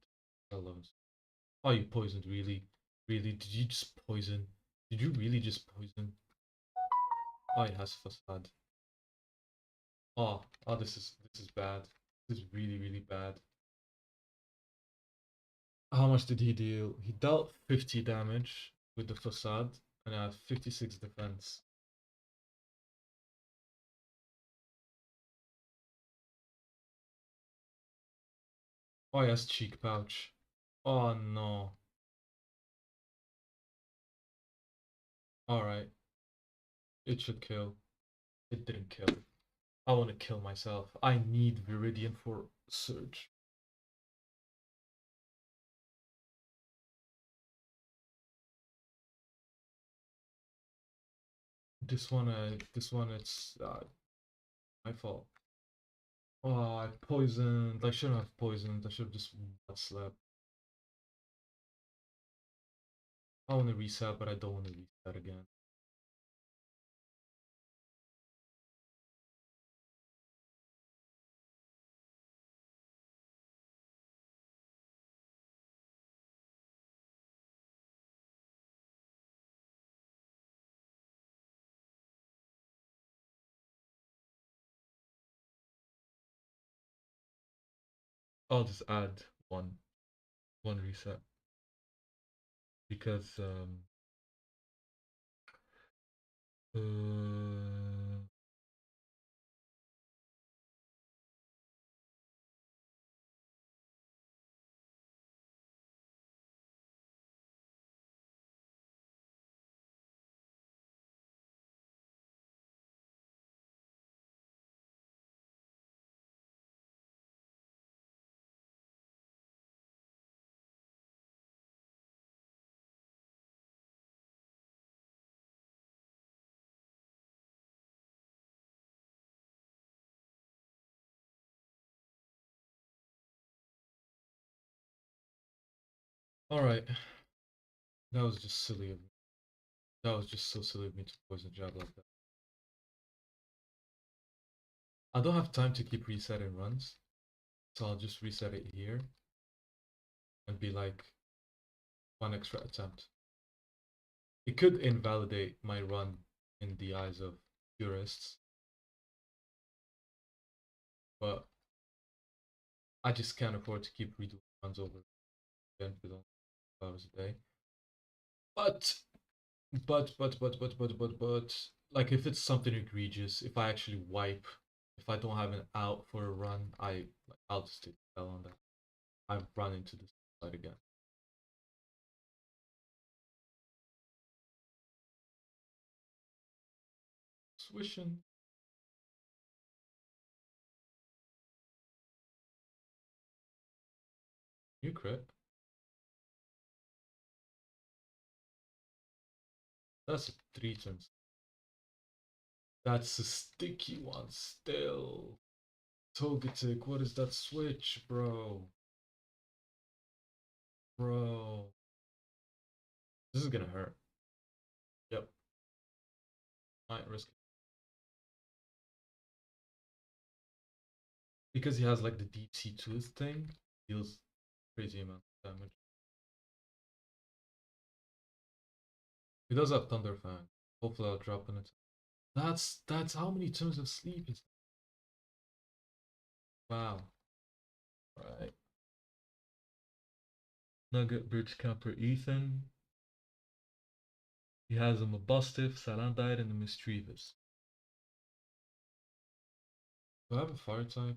I love him. Oh, you poisoned, really? Really? Did you just poison? Did you really just poison? Oh, it has facade. Oh, this is bad. This is really bad. How much did he deal? He dealt 50 damage with the facade and I had 56 defense. Oh, he has cheek pouch. Oh no. Alright. It should kill. It didn't kill. I want to kill myself. I need Viridian for Surge. This one, it's my fault. Oh, I poisoned. I shouldn't have poisoned. I should have just slept. I want to reset, but I don't want to reset again. I'll just add one reset because uh all right. That was just silly of me. That was just so silly of me to poison jab like that. I don't have time to keep resetting runs, so I'll just reset it here and be like one extra attempt. It could invalidate my run in the eyes of purists, but I just can't afford to keep redoing runs over again with only 5 hours a day. But, like if it's something egregious, if I actually wipe, if I don't have an out for a run, I'll just take the L on that. I've run into this fight again. Swishing. You crit. That's a 3 turn. That's a sticky one still. Togetic, what is that switch, bro? Bro. This is gonna hurt. Yep. Might risk it. Because he has like the deep sea tooth thing, deals crazy amount of damage. He does have Thunder Fang. Hopefully I'll drop in it. That's how many turns of sleep is. Wow. Right. Nugget Bridge Camper Ethan. He has a Mabustiff, Salandite, and a Mischievous. Do I have a fire type?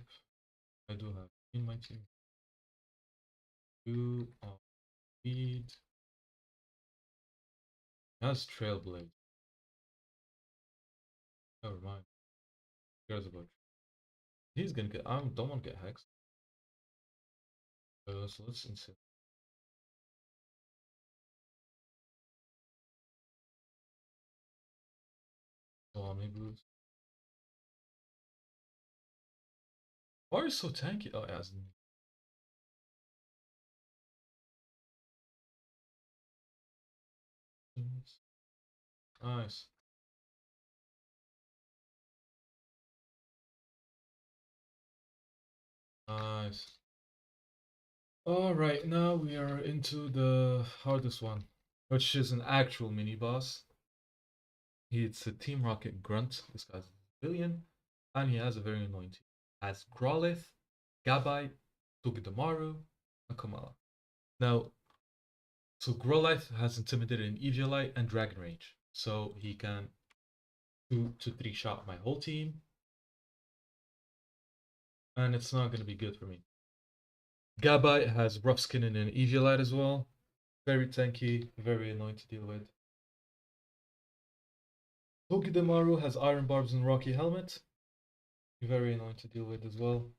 I do have in my team. You are speed. Has Trailblade. Never mind. Who cares about. He's gonna get. I don't want to get hexed. So let's insert. Omni boost. Why are you so tanky? Oh, yeah. Nice. Nice. Alright, now we are into the hardest one, which is an actual mini boss. It's a Team Rocket Grunt. This guy's a civilian, and he has a very annoying team. Has Growlithe, Gabite, Togedemaru, and Kamala. Now, so Growlithe has Intimidated and Eviolite and Dragon Rage, so he can 2 to 3 shot my whole team, and it's not going to be good for me. Gabite has Rough Skin and an Eviolite as well. Very tanky, very annoying to deal with. Togedemaru has Iron Barbs and Rocky Helmet. Very annoying to deal with as well.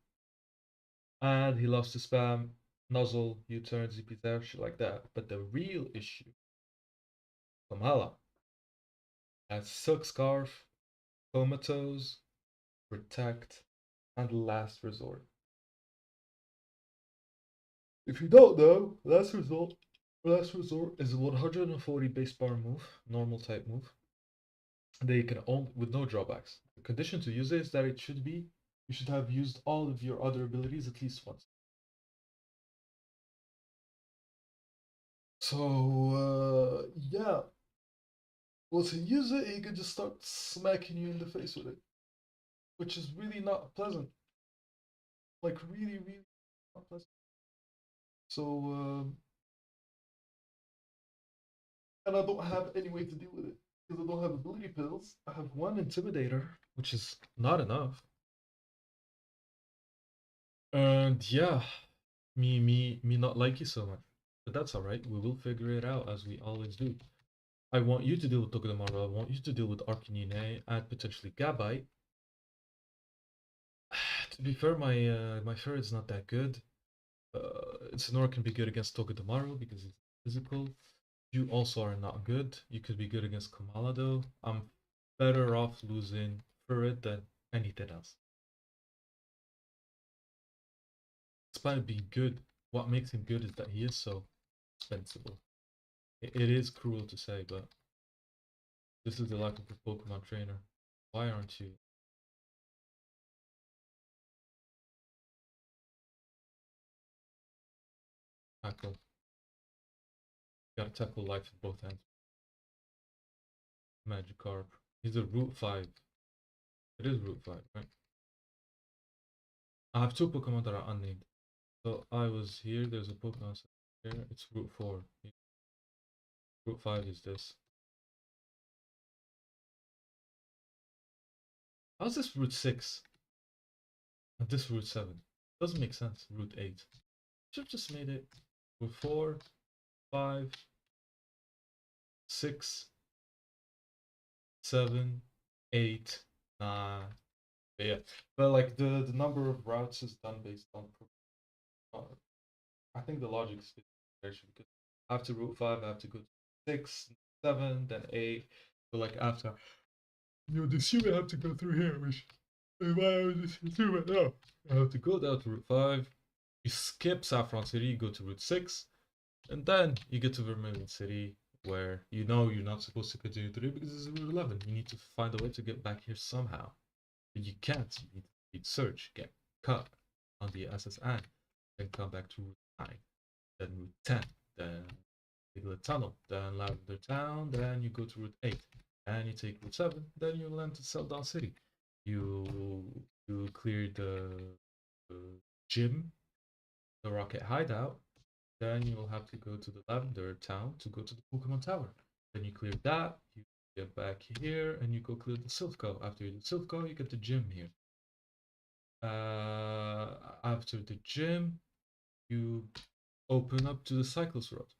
And he loves to spam Nuzzle, U-turn, ZP shit like that. But the real issue, Kamala, has Silk Scarf, Comatose, Protect, and Last Resort. If you don't know, Last Resort is a 140 base bar move, normal type move. They can own with no drawbacks. The condition to use it is that it should be you should have used all of your other abilities at least once. So yeah, once you use it, he can just start smacking you in the face with it, which is really not pleasant. Like really, really not pleasant. So and I don't have any way to deal with it because I don't have ability pills. I have one intimidator, which is not enough. And yeah, me not like you so much. But that's alright. We will figure it out as we always do. I want you to deal with Togedemaru. I want you to deal with Arcanine and potentially Gabite. To be fair, my Fairy is not that good. Incineroar can be good against Togedemaru because he's physical. You also are not good. You could be good against Kamala though. I'm better off losing Furret than anything else. Despite being good, what makes him good is that he is so expensive. It is cruel to say, but this is the life of a Pokemon trainer. Why aren't you? Tackle. You gotta tackle life with both hands. Magikarp. He's a Route 5. It is Route 5, right? I have 2 Pokemon that are unnamed. So I was here, there's a Pokemon here, it's Route 4. Route 5 is this. How's this Route 6? And this Route 7? Doesn't make sense. Route 8. Should have just made it Route 4, 5, 6, 7, 8, 9. But yeah. But like the number of routes is done based on I think the logic is because I have to Route 5, I have to go to 6, 7, then 8. So like after you would assume I have to go through here, which is why I was assuming now. I have to go down to Route 5. You skip Saffron City, you go to Route 6, and then you get to Vermilion City, where you know you're not supposed to continue through because this is Route 11. You need to find a way to get back here somehow. But you can't. You need to search, get cut on the SSN, then come back to Route 9, then Route 10, then Bigler Tunnel, then Lavender Town, then you go to Route 8, and you take Route 7, then you land to Seldown City. You clear the gym, the Rocket Hideout, then you will have to go to the Lavender Town to go to the Pokemon Tower. Then you clear that, you get back here, and you go clear the Silphco. After you do Silphco, you get the gym here. After the gym, you open up to the Cyclist Road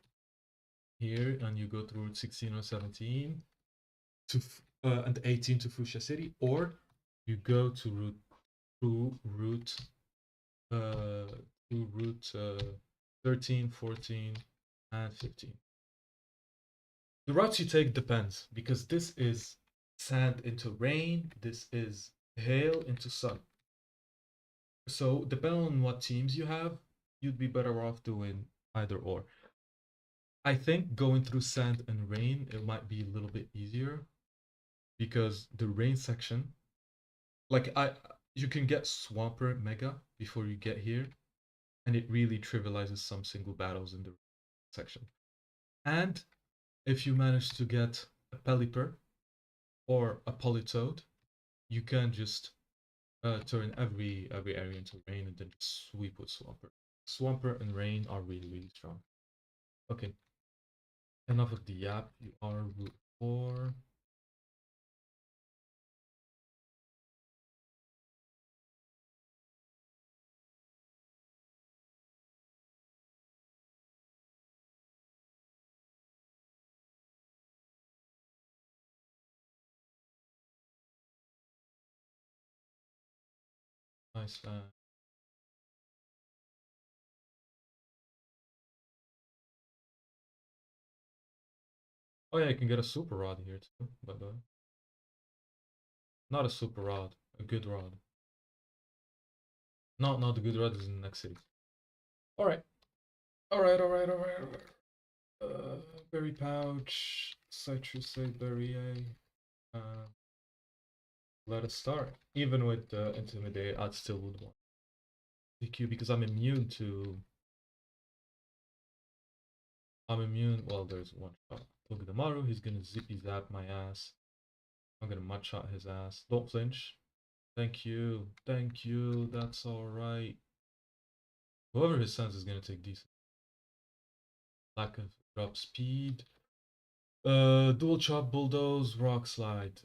here, and you go through Route 16 or 17 to and 18 to Fuchsia City, or you go to route uh, 13, 14, and 15. The routes you take depends because this is sand into rain, this is hail into sun. So depending on what teams you have, you'd be better off doing either or. I think going through sand and rain, it might be a little bit easier because the rain section, like you can get Swamper Mega before you get here, and it really trivializes some single battles in the section. And if you manage to get a Pelipper or a Politoed, you can just turn every area into rain and then sweep with Swamper. Swamper and rain are really strong. Okay, enough of the yap. You are Route 4. Nice. Oh yeah, you can get a super rod here too, by the way. Not a super rod, a good rod. No, the good rod is in the next city. Alright. Alright. Berry pouch, citrusate berry. Uh, let us start. Even with the intimidate, I still would want DQ because I'm immune to. I'm immune. Well, there's one shot. Togedemaru, he's gonna zippy zap my ass. I'm gonna mud shot his ass. Don't flinch. Thank you. Thank you. That's alright. Whoever his sense is gonna take decent. Lack of drop speed. Dual chop, bulldoze, rock slide.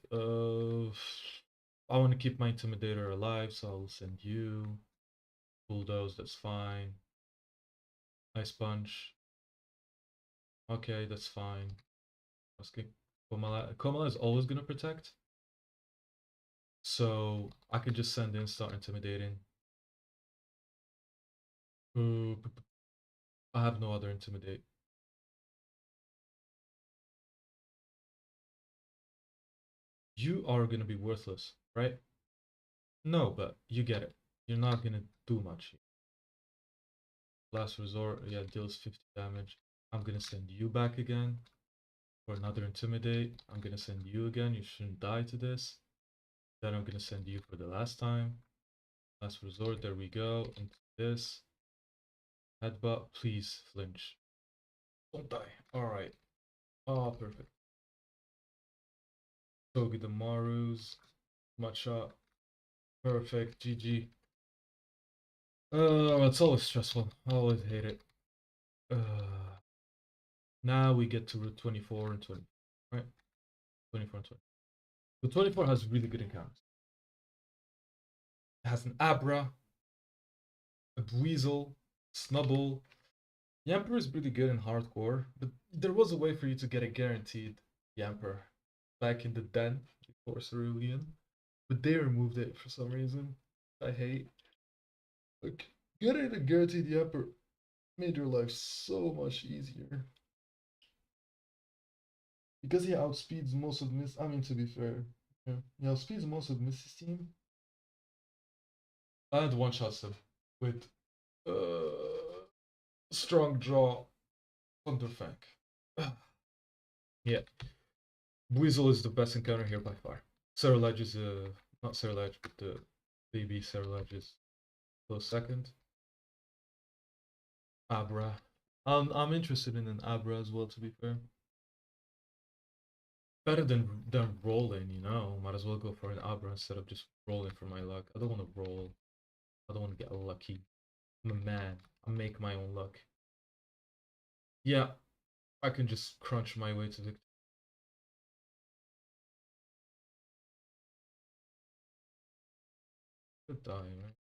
I want to keep my intimidator alive, so I'll send you. Bulldoze, that's fine. Ice punch. Okay, that's fine. Okay. Komala is always gonna protect. So I could just send in, start intimidating. I have no other intimidate. You are gonna be worthless, right? No, but you get it. You're not gonna do much. Last resort, yeah, deals 50 damage. I'm gonna send you back again for another intimidate. I'm gonna send you again. You shouldn't die to this. Then I'm gonna send you for the last time. Last resort, there we go. Into this. Headbutt, please flinch. Don't die. Alright. Oh, perfect. Togedemaru's. Matcha. Perfect. GG. It's always stressful. I always hate it. Now we get to Route 24 and 20. Right? 24 and 20. The 24 has really good encounters. It has an Abra, a Dweezil, Snubble. Yamper is really good in hardcore, but there was a way for you to get a guaranteed Yamper back in the den before Cerulean, but they removed it for some reason. I hate. Like, getting a guaranteed Yamper made your life so much easier. because he outspeeds most of Miss. I mean, to be fair, yeah, he outspeeds most of Missy's team and one shots him with strong draw Thunderfang. Yeah, Weasel is the best encounter here by far. Cerulege is not Cerulege, but the baby Cerulege is close second. Abra. I'm interested in an Abra as well, to be fair. Better than rolling, you know. Might as well go for an Abra instead of just rolling for my luck. I don't want to roll. I don't want to get lucky. I'm a man. I make my own luck. Yeah, I can just crunch my way to victory. Could die, right?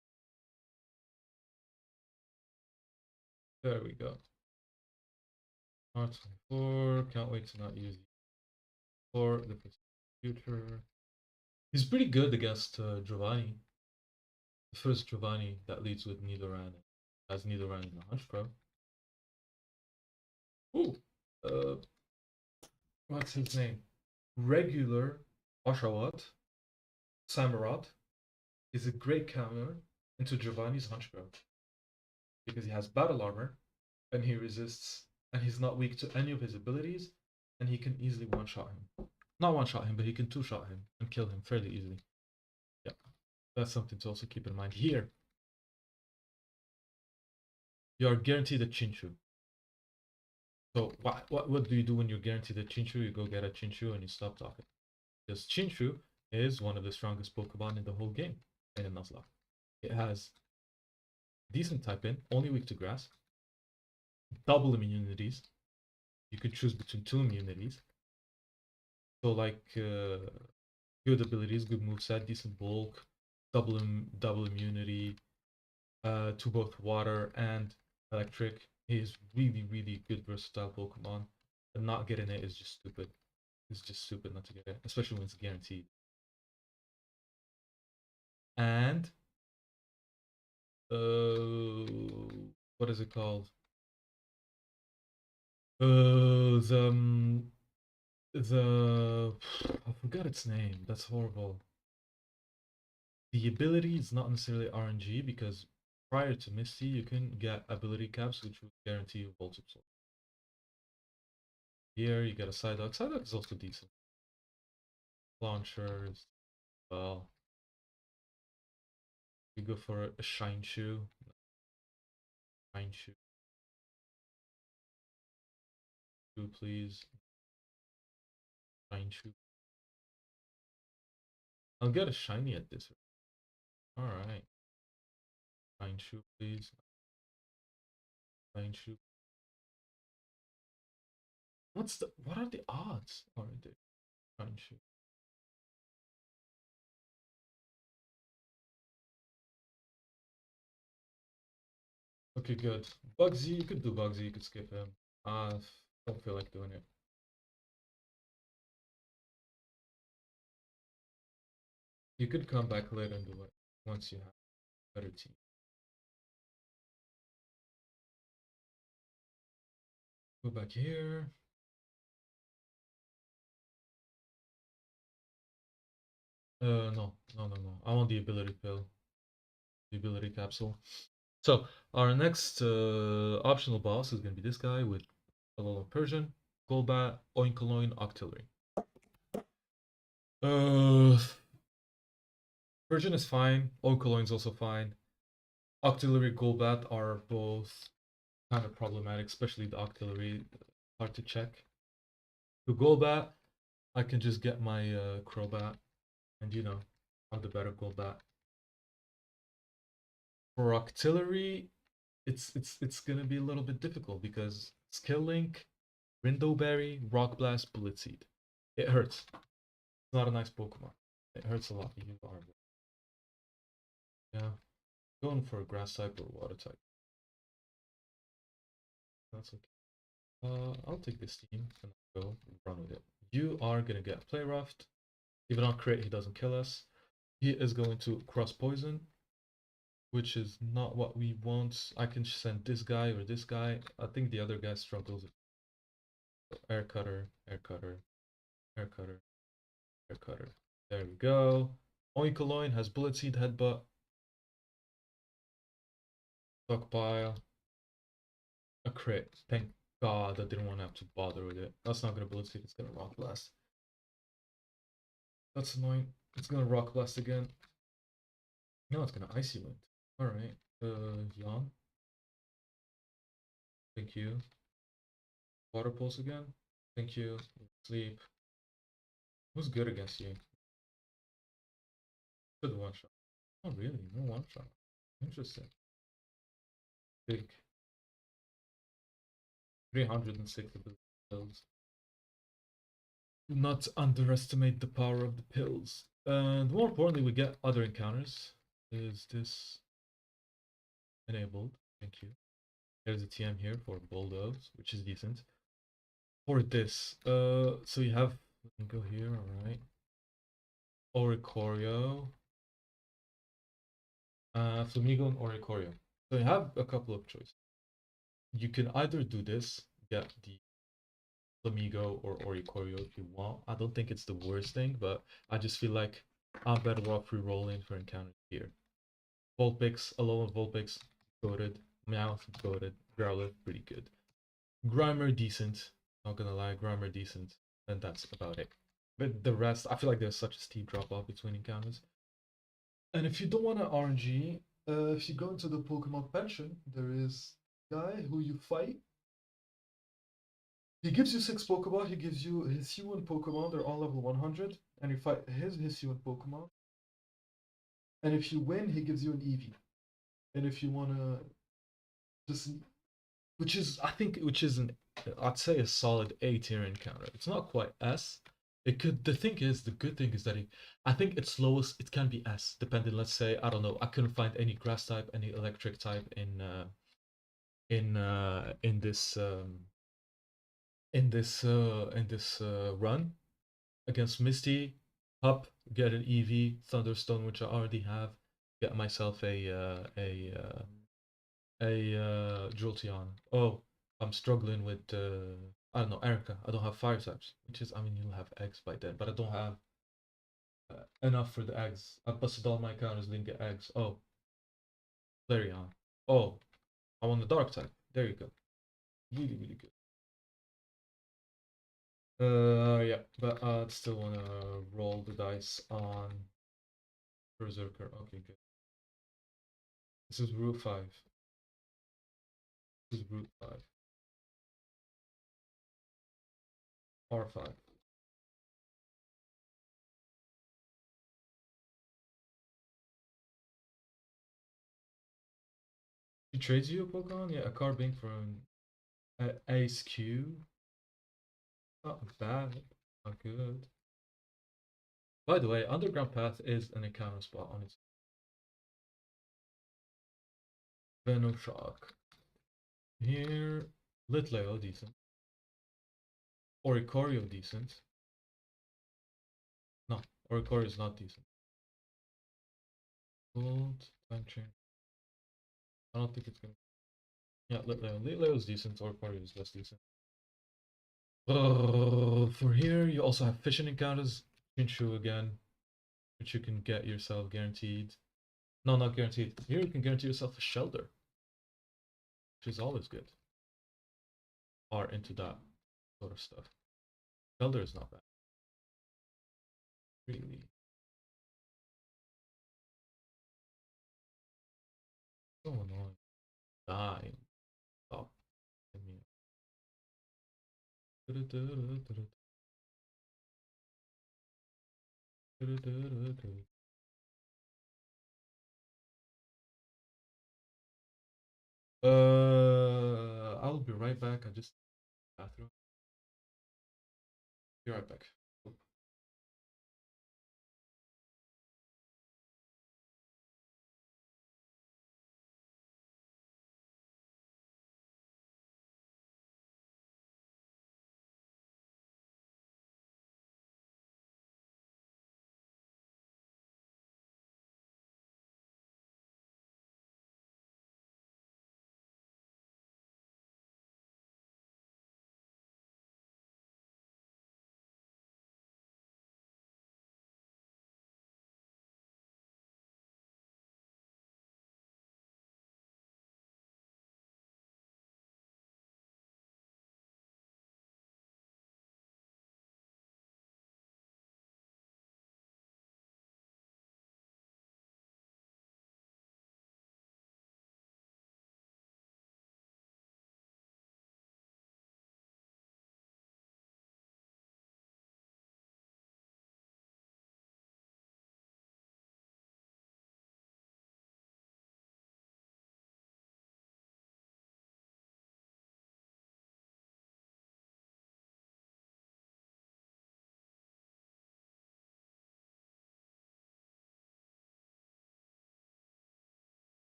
There we go. R24. Can't wait to not use for the future. He's pretty good against Giovanni. The first Giovanni that leads with Nidoran has Nidoran in the Hunchcrow. Ooh, uh, what's his name? Regular Oshawott Samurott is a great counter into Giovanni's Hunchcrow because he has battle armor and he resists and he's not weak to any of his abilities and he can easily one-shot him. Not one-shot him, but he can two-shot him and kill him fairly easily. Yeah, that's something to also keep in mind here. You are guaranteed a Chinchu. So what do you do when you're guaranteed a Chinchu? You go get a Chinchu and you stop talking. Because Chinchu is one of the strongest Pokemon in the whole game in Nuzlocke. It has decent type in, only weak to grass, double immunities. You could choose between two immunities. So like good abilities, good moveset, decent bulk, double immunity to both water and electric. He is really good versatile Pokemon. And not getting it is just stupid. It's just stupid not to get it, especially when it's guaranteed. And what is it called? The I forgot its name. That's horrible. The ability is not necessarily RNG because prior to Misty, you can get ability caps which would guarantee you Volt Absorb. Here you get a Psyduck. Psyduck is also decent. Launchers, well. You go for a Shine Shoe. Shine Shoe. Shoe, please. Shine Shoe. I'll get a shiny at this. Alright. Shine Shoe, please. Shine Shoe. What are the odds? Alright, there. Shine Shoe. Okay, good. Bugsy, you could do Bugsy, you could skip him. Don't feel like doing it. You could come back later and do it once you have a better team. Go back here. No. I want the ability pill. The ability capsule. So, our next optional boss is going to be this guy with Alolan Persian, Golbat, Oinkoloin, Octillery. Persian is fine. Oinkoloin is also fine. Octillery, Golbat are both kind of problematic, especially the Octillery. Hard to check. The Golbat, I can just get my Crobat, and you know, I'm the better Golbat. For Octillery, it's gonna be a little bit difficult because Skill Link, Window Berry, Rock Blast, Bullet Seed. It hurts. It's not a nice Pokemon. It hurts a lot. You are. Yeah. Going for a grass type or water type. That's okay. I'll take this team and go run with it. You are gonna get Play Rough. Even on crit, he doesn't kill us. He is going to cross poison, which is not what we want. I can send this guy or this guy. I think the other guy struggles. Air cutter, air cutter. Hair cutter. Hair cutter. There we go. Oinkoloin has bullet seed headbutt. Stockpile. A crit. Thank God I didn't want to have to bother with it. That's not gonna bullet seed, it's gonna rock blast. That's annoying. It's gonna rock blast again. No, it's gonna icy wind. Alright. Yawn. Thank you. Water pulse again. Thank you. Sleep. Who's good against you? Good one shot. Oh really? No one shot. Interesting. Big. 306 ability pills. Do not underestimate the power of the pills. And more importantly, we get other encounters. Is this enabled? Thank you. There's a TM here for Bulldoze, which is decent. For this, so you have, let me go here, alright. Oricorio. Flamigo and Oricorio. So you have a couple of choices. You can either do this, get the Flamigo or Oricorio if you want. I don't think it's the worst thing, but I just feel like I'm better off re-rolling for encounters here. Vulpix, alone with Vulpix, goated. Meowth, goated. Growlithe, pretty good. Grimer, decent. Not gonna lie, Grimer, decent. And that's about it. But the rest, I feel like there's such a steep drop off between encounters. And if you don't want an RNG, if you go into the Pokemon pension, there is a guy who you fight. He gives you 6 Pokemon, he gives you Hisuian Pokemon, they're all level 100, and you fight his Hisuian Pokemon. And if you win, he gives you an Eevee. And if you wanna just, which is, I think, which is an, I'd say a solid A tier encounter. It's not quite S. It could, the thing is, the good thing is that I think its lowest, it can be S, depending, let's say, I don't know, I couldn't find any grass type, any electric type in this run against Misty. Up, get an EV Thunderstone, which I already have. Get myself a Jolteon. Oh, I'm struggling with I don't know, Erica. I don't have fire types, which is, I mean, you'll have eggs by then, but I don't have enough for the eggs. I busted all my counters, didn't get eggs. Oh, Flareon. Oh, I want the dark type. There you go. Really, really good. Yeah, but I'd still wanna roll the dice on Berserker. Okay, good. This is Route 5. This is Route 5. R5. He trades you a Pokemon? Yeah, a card being from Ace Q. Not bad. Not good. By the way, Underground Path is an encounter spot on its Venoshock. Here, Litleo, decent. Oricorio, decent. No, Oricorio is not decent. Gold, time chain. I don't think it's gonna. Yeah, Litleo. Litleo is decent, Oricorio is less decent. For here, you also have fishing encounters. Pinshu again, which you can get yourself guaranteed. No, not guaranteed. Here you can guarantee yourself a shelter, which is always good. Are into that sort of stuff. Shelter is not bad. Really. So annoying. Dying. Stop. I'll be right back. I just bathroom. Be right back.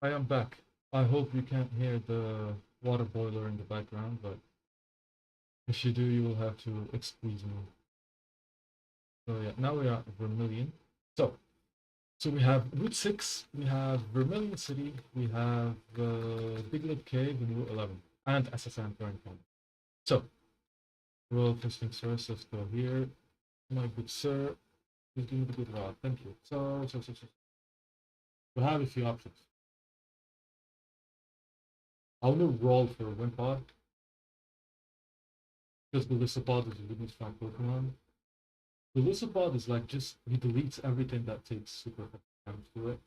I am back. I hope you can't hear the water boiler in the background, but if you do, you will have to excuse me. So yeah, now we are at Vermilion. So, so we have Route 6, we have Vermilion City, we have Big Lip Cave, and Route 11, and SSN Current Point. So, well, first things first, let's go here. My good sir, please give me the good rod. Thank you. So. We have a few options. I want to roll for a Wimpod, because Golisopod is a really strong Pokemon. Golisopod is like just, he deletes everything that takes super damage to it.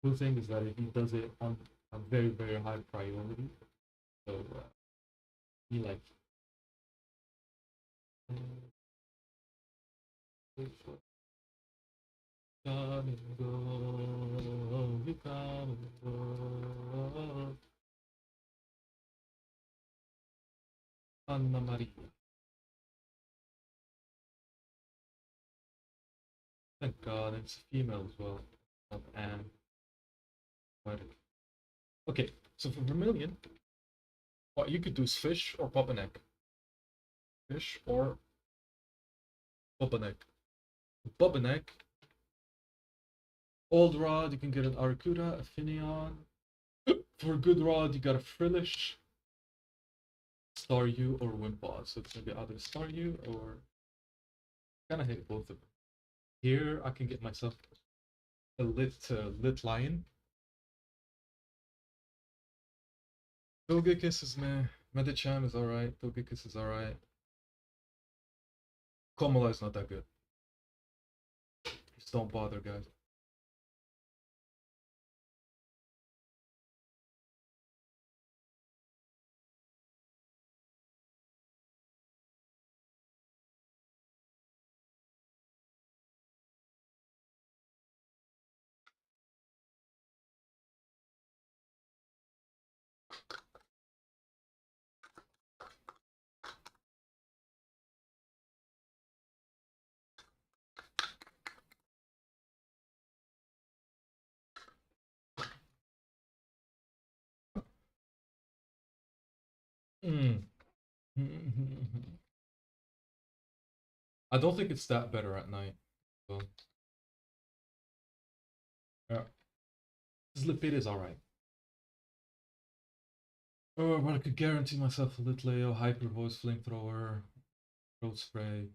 Cool thing is that he does it on a very, very high priority. So, he like. Come and go, you come and go. Anna Maria. Thank God, it's a female as well. Not Anne. Okay, so for Vermilion, what you could do is fish or pop an egg. Fish or pop an egg. Pop an egg. Old Rod, you can get an Arcuda, a Finneon. For a good Rod, you got a Frillish, Staryu, or Wimpod. So it's gonna be either Staryu or. Kinda hate both of them. Here, I can get myself a lit lion. Togekiss is meh. Medicham is alright. Togekiss is alright. Komala is not that good. Just don't bother, guys. Mm. I don't think it's that better at night. So, yeah. This Lipid is alright. Oh, but I could guarantee myself a Litleo, Hyper Voice, Flamethrower, Throat Spray,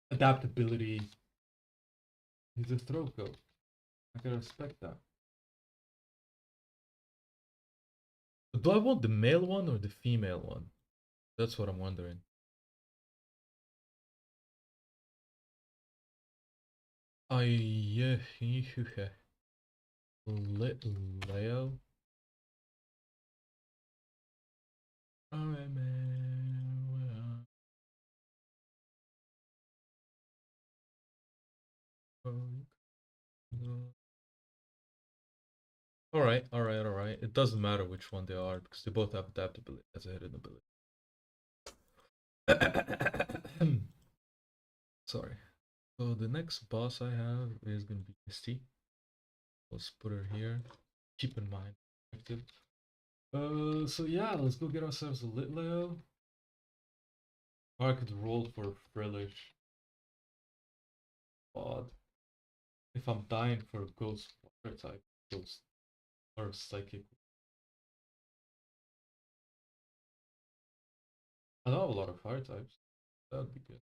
Adaptability. He's a throat goat. I gotta respect that. But do I want the male one or the female one? That's what I'm wondering. I Leo. Alright, man. Alright. It doesn't matter which one they are because they both have adaptability as a hidden ability. Sorry. So the next boss I have is gonna be Misty. Let's put her here. Keep in mind. Active. So yeah, let's go get ourselves a Litleo. Or I could roll for Frillish. Odd. If I'm dying for a Ghost Water type, Ghost or Psychic. I don't have a lot of fire types. That would be good.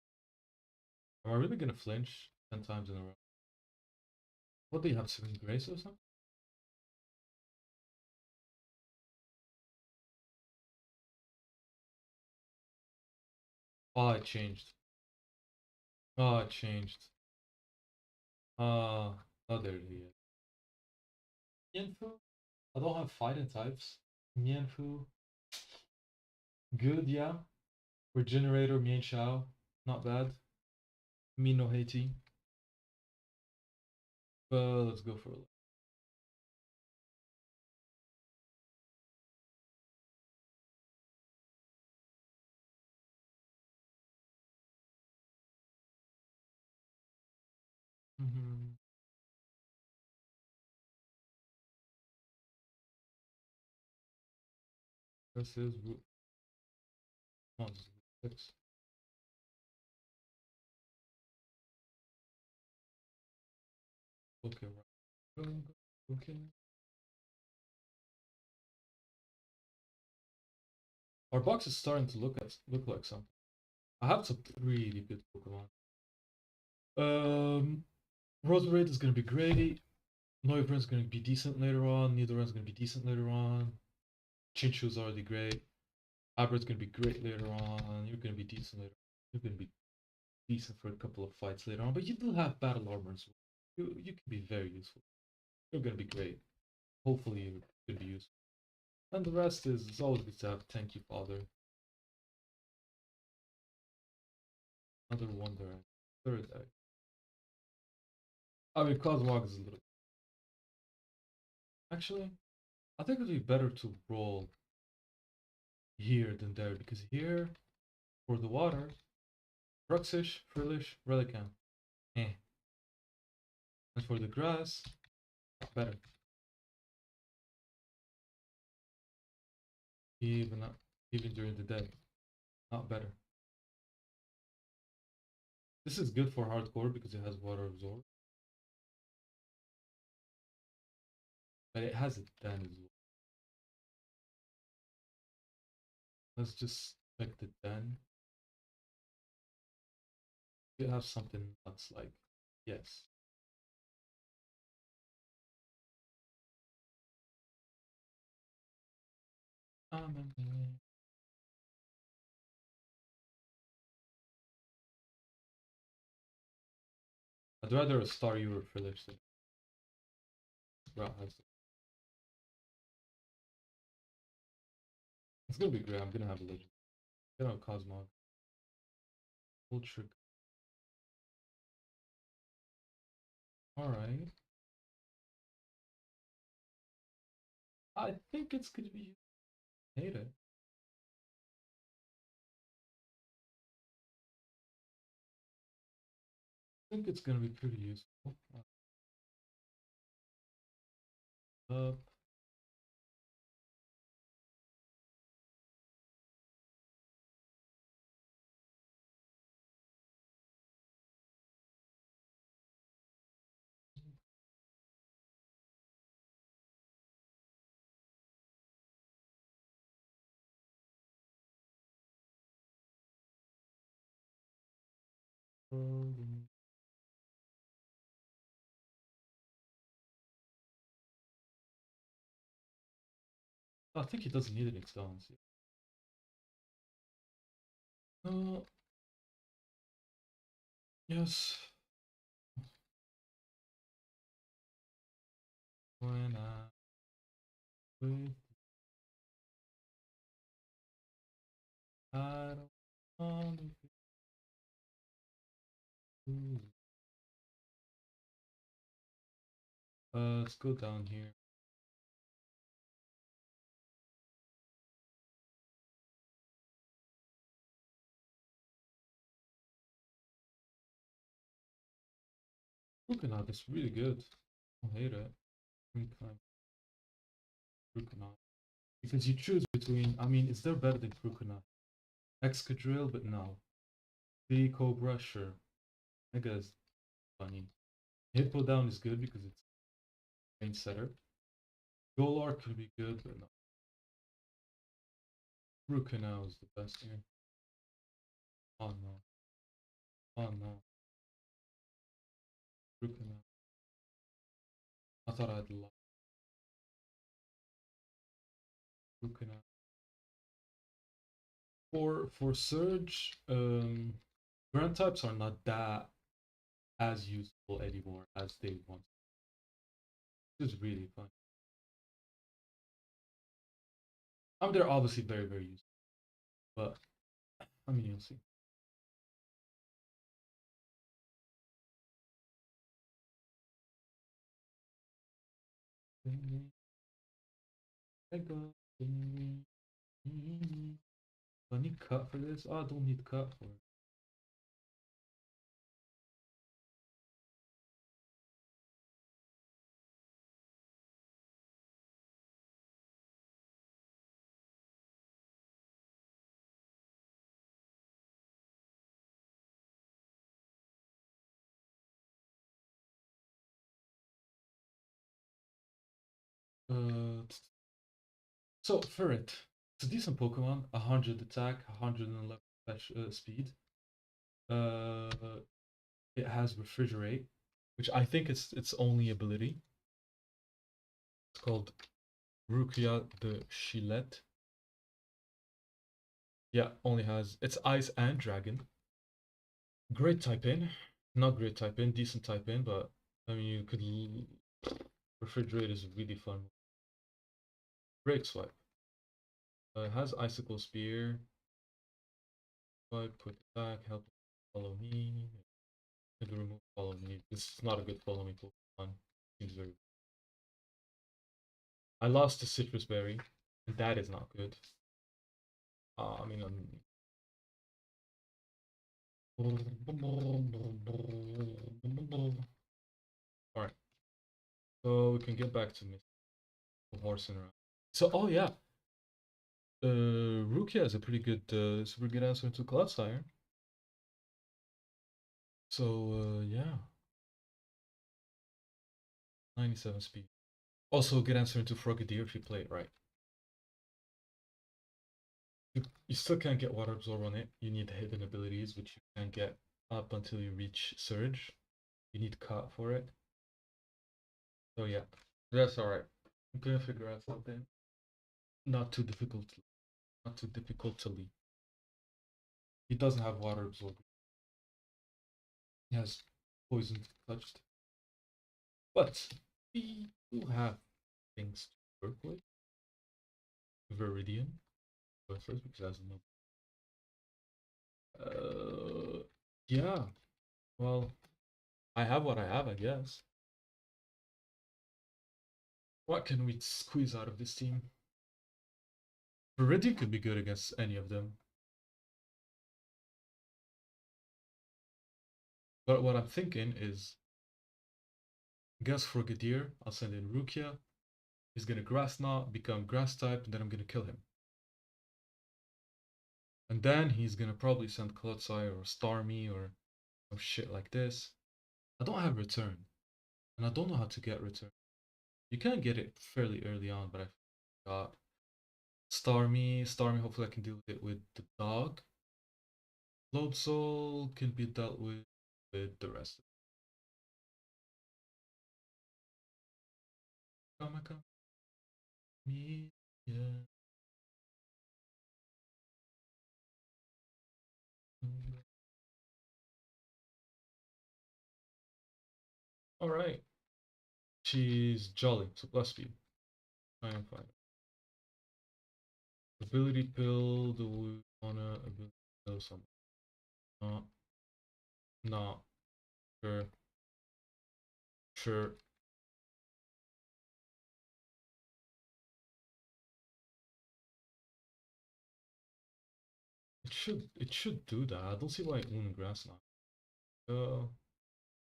Am I really gonna flinch 10 times in a row? What do you have, 7 Grace or something? Oh, it changed. Oh, it changed. Oh, there it is. Mienfoo? I don't have fighting types. Mienfoo. Good, yeah. Regenerator, Mienshao. Not bad. Mino Haiti. But let's go for a look. This is root. Oh, this is root 6. Okay, right. Okay. Our box is starting to look like something. I have some really good Pokemon. Roserade is gonna be great. Noivern's gonna be decent later on. Nidoran's gonna be decent later on. Chinchu's already great. Aber's gonna be great later on. You're gonna be decent later on. You're gonna be decent for a couple of fights later on. But you do have battle armor as well. You can be very useful. You're gonna be great. Hopefully you can be useful. And the rest is it's always good to have Thank You Father. Another Wonder. Third egg. I mean Cosmog is a little actually I think it would be better to roll here than there because here for the water Bruxish, Frillish, Relicanth. Eh. And for the grass, better. Even even during the day, not better. This is good for hardcore because it has water absorb. But it has it then as well. Let's just check the den. You have something that's like yes. I'd rather a Star You or Philips than it's gonna be great. I'm gonna have a legend. I'm gonna have Cosmog. Ultra. Alright. I think it's gonna be hate it. I think it's gonna be pretty useful. Up. I think he doesn't need an Exdance. Yes. When I with I don't want to be. Let's go down here. Rukanat is really good. I hate it. Rukanat. Because you choose between, I mean, is there better than Rukanat? Excadrill, but no. The Cobra, sure. Mega is funny. Hippo down is good because it's range setter. Golar could be good, but no. Rukanat is the best here. Oh no. Oh no. Rukanat. I thought I had a lot. Rukanat. For Surge, Grand types are not that as useful anymore as they once. It's really fun. I mean, they're obviously very, very useful, but I mean, you'll see. Do I need cut for this? Oh, I don't need cut for it. So Ferret, it's a decent Pokemon. 100 attack, 111 speed. Uh, it has Refrigerate, which I think it's its only ability. It's called Rukia de Chilette. Yeah, only has it's Ice and Dragon. Great type in, not great type in, decent type in, but I mean you could Refrigerate is really fun. Break Swipe. Has Icicle Spear. Swipe, quick attack, help follow me. Could remove follow me. This is not a good follow me Pokemon. Seems very. I lost to Citrus Berry, and that is not good. I mean, alright. So we can get back to Miss Horsing around. So, oh yeah, Rukia is a pretty good, super good answer to Cloudsire. So, yeah, 97 speed. Also, a good answer into Frogadier if you play it right. You still can't get Water Absorb on it. You need hidden abilities, which you can't get up until you reach Surge. You need Cut for it. So yeah, that's alright. I'm gonna figure out something. Not too difficult. Not too difficultly. He doesn't have Water Absorb. He has Poison Touched. But we do have things to work with. Viridian. First because that's no. Yeah. Well, I have what I have, I guess. What can we squeeze out of this team? Viridian could be good against any of them. But what I'm thinking is, guess for Gadir, I'll send in Rukia. He's gonna Grass Knot, become Grass type, and then I'm gonna kill him. And then he's gonna probably send Cloudsire or Starmie or some shit like this. I don't have Return, and I don't know how to get Return. You can get it fairly early on, but I forgot. Starmie, hopefully I can deal with it with the dog. Load Soul can be dealt with the rest. Come, me, yeah. Alright. She's jolly, so plus speed. I am fine. Ability pill, do we wanna ability pill something? Not, not, sure, sure. It should do that. I don't see why it wouldn't grass now.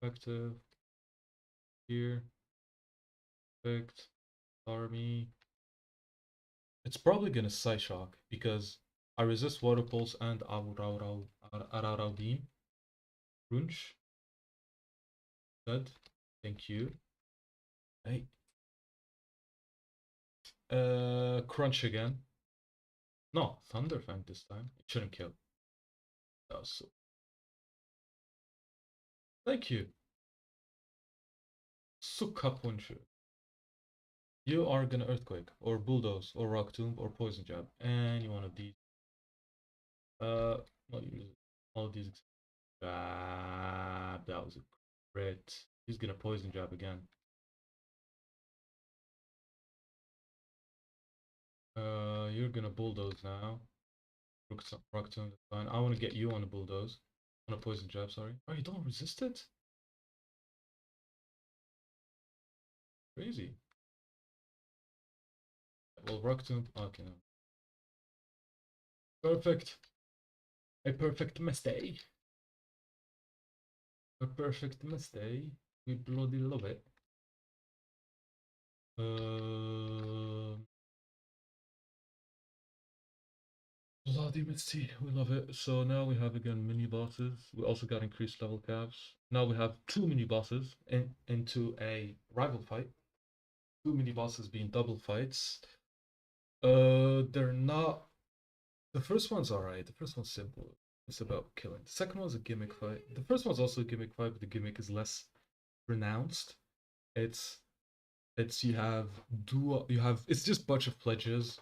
Effective, here, effect, army. It's probably gonna Psyshock because I resist Water Pulse and Ararau Beam. Runch. Good. Thank you. Hey. Crunch again. No, Thunder Fang this time. It shouldn't kill. That was so. Thank you. Suka Puncher. You are gonna Earthquake, or Bulldoze, or Rock Tomb, or Poison Jab. Any one of these. Not use all of these. That was a crit. He's gonna Poison Jab again. You're gonna Bulldoze now. Rock Tomb, that's fine. I wanna get you on a Bulldoze. On a Poison Jab, sorry. Oh, you don't resist it? Crazy. Well, Rock Tomb, okay. No. Perfect. A perfect mistake. A perfect mistake. We bloody love it. Bloody Misty, we love it. So now we have again mini bosses. We also got increased level caps. Now we have two mini bosses into a rival fight. Two mini bosses being double fights. They're not. The first one's alright. The first one's simple. It's about killing. The second one's a gimmick fight. The first one's also a gimmick fight, but the gimmick is less pronounced. It's you have it's just bunch of pledges,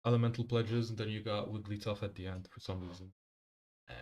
elemental pledges, and then you got Wigglytuff at the end for some reason. Uh,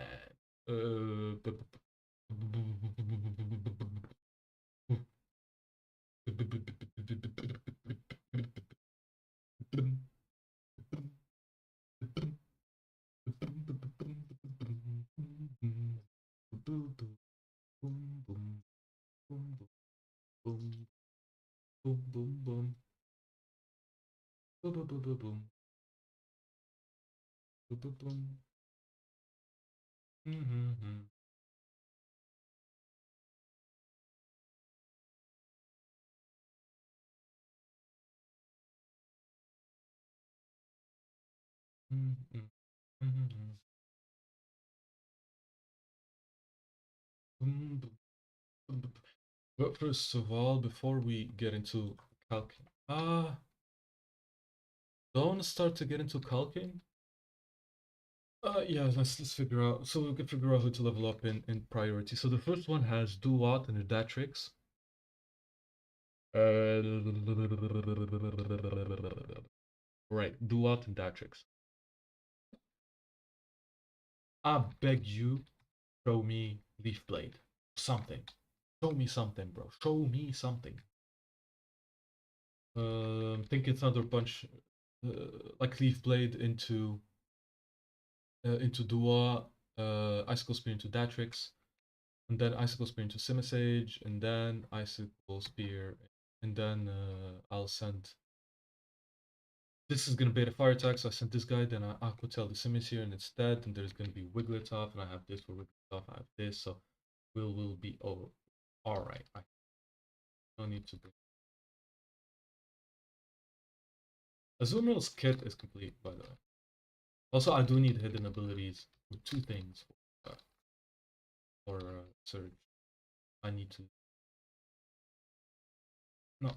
But first of all, before we get into calcing, don't start to get into calcing. Yeah, let's figure out. So we can figure out who to level up in priority. So the first one has Duat and Datrix. Right, Duat and Datrix. I beg you, show me Leaf Blade. Something. Show me something, bro. Show me something. Thinking Thunder Punch, like Leaf Blade into Dua, Icicle Spear into Datrix, and then Icicle Spear into Simisage, and then Icicle Spear, and then I'll send. This is gonna be the fire attack, so I sent this guy, then I Aqua Tail the Simisear, and it's dead, and there's gonna be Wigglytuff, and I have this for Wigglytuff, I have this, so will be oh, alright. I don't need to bring. Azumel's kit is complete, by the way. Also, I do need hidden abilities with two things for Surge. I need to. No,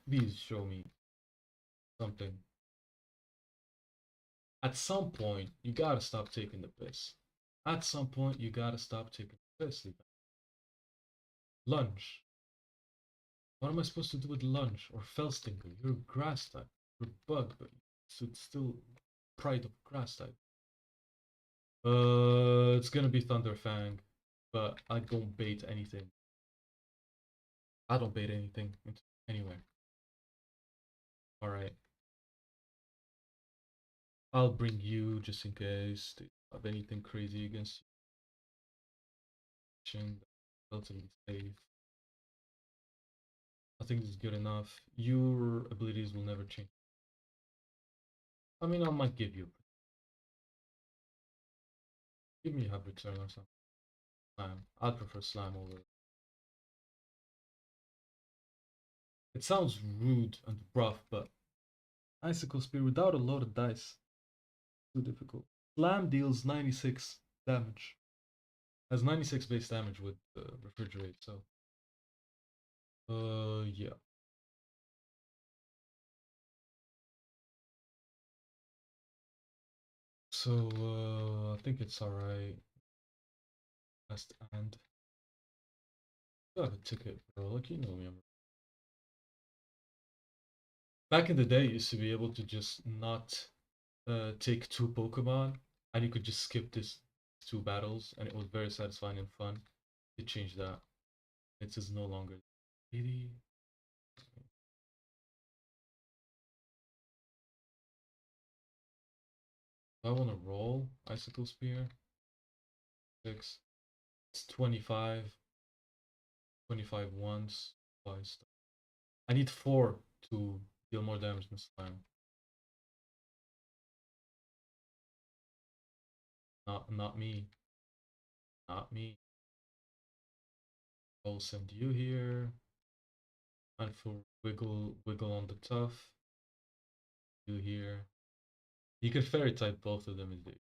please show me something. At some point, you gotta stop taking the piss. At some point, you gotta stop taking the piss. Lunge. What am I supposed to do with lunge or fell stinker? You're grass type. You're bug, but it's still pride of grass type. It's gonna be Thunderfang, but I don't bait anything. I don't bait anything anywhere. All right. I'll bring you just in case they have anything crazy against you. Relatively safe. I think this is good enough. Your abilities will never change. I mean, I might give you. Give me a hub return or something. Slime. I'd prefer slime over. It sounds rude and rough, but Icicle Spear without a load of dice. Too difficult. Slam deals 96 damage. Has 96 base damage with refrigerate, so. Yeah. So, I think it's alright. Last and. You have a ticket, bro. Like, you know me. Back in the day, you used to be able to just not take two Pokemon, and you could just skip this two battles, and it was very satisfying and fun. They changed that. It is no longer 80. I want to roll Icicle Spear. 6. It's 25. 25 once. Twice. I need 4 to deal more damage than Slime. Not me. Not me. I'll send you here. And for wiggle on the tough. You here. You can fairy type both of them indeed.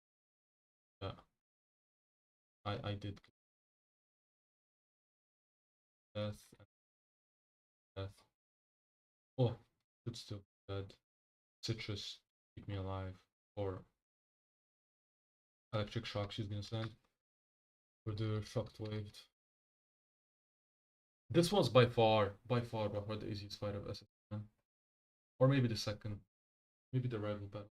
Yeah. I did death and death. Oh, it's still bad. citrus, keep me alive, or electric shock she's gonna send for the shocked wave. This was by far the easiest fight of SF10. Or maybe the second, maybe the rival battle.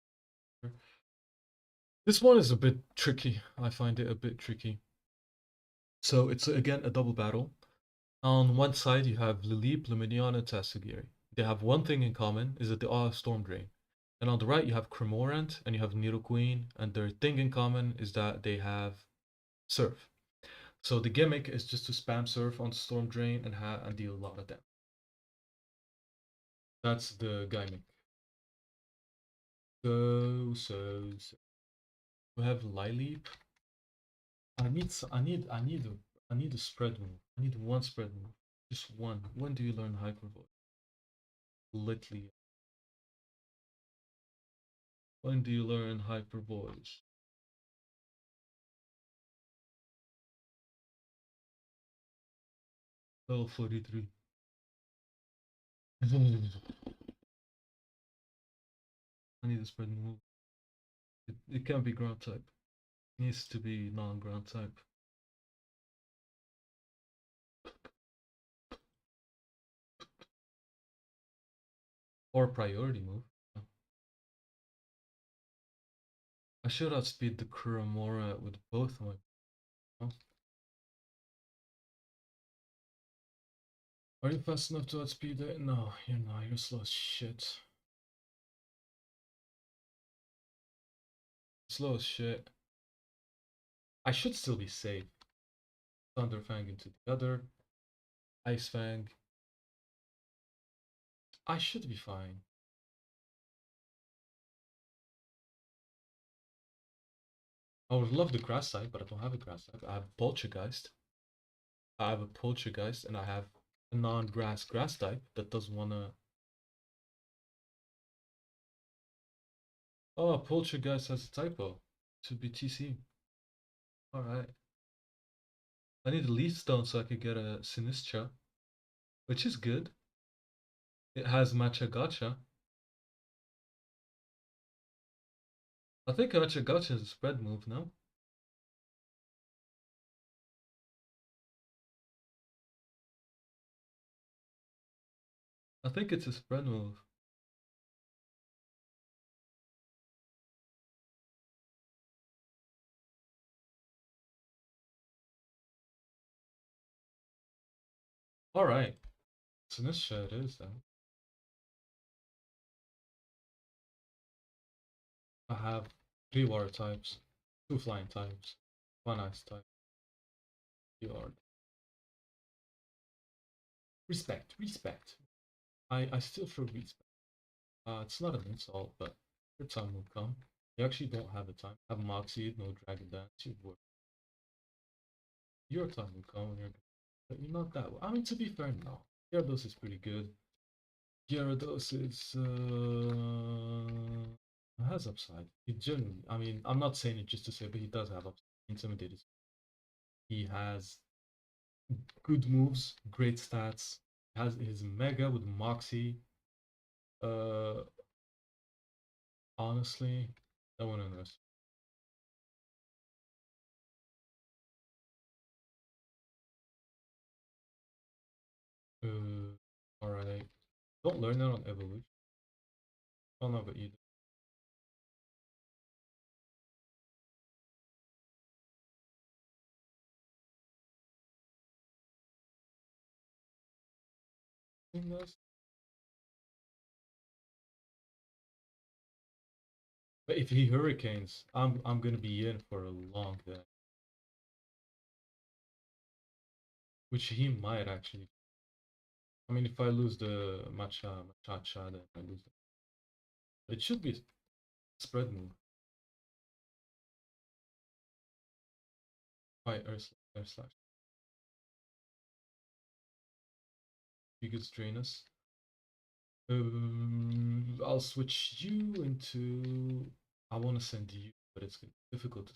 This one is a bit tricky. I find it a bit tricky. So it's again a double battle. On one side you have Lilip, Luminion, and Tasugiri. They have one thing in common, is that they all have Storm Drain. And on the right you have Cremorant and you have Nidoqueen, and their thing in common is that they have Surf. So the gimmick is just to spam Surf on Storm Drain and deal a lot of damage. That's the gimmick. So we have Lileep. I need a spread move. I need one spread move. Just one. When do you learn Hyper Voice? Literally. When do you learn Hyper Voice? Level 43. I need a spread move. It can't be ground type. It needs to be non-ground type. Or priority move. I should outspeed the Kuramora with both my. Oh. Are you fast enough to outspeed it? No, you're not. You're slow as shit. Slow as shit. I should still be safe. Thunder Fang into the other. Ice Fang. I should be fine. I would love the grass type, but I don't have a grass type. I have Poltergeist. I have a Poltergeist, and I have a non-grass grass type that doesn't wanna. Oh, Poltergeist has a typo. Should be TC. Alright. I need a Leaf Stone so I could get a Sinistra, which is good. It has Matcha Gotcha. I think Matcha Gotcha is a spread move, no? I think it's a spread move. Alright. Sinistra it is then. I have 3 water types, 2 flying types, 1 ice type. Yard. Respect, respect. I still feel respect. It's not an insult, but your time will come. You actually don't have the time. Have Moxie, no Dragon Dance, you've worked. Your time will come and but you're not that. I mean, to be fair, no. Gyarados is pretty good. Gyarados is has upside. He generally, I mean, I'm not saying it just to say, but he does have upside. Intimidated. He has good moves, great stats. Has his Mega with Moxie. Uh, honestly, I wouldn't underestimate. Alright. Don't learn that on evolution. I don't know about you. But if he hurricanes, I'm gonna be in for a long day. Which he might actually. I mean, if I lose the Machacha, then I lose it. It should be a spread move. By Air Slash. You could strain us. I'll switch you into. I want to send you, but it's difficult to.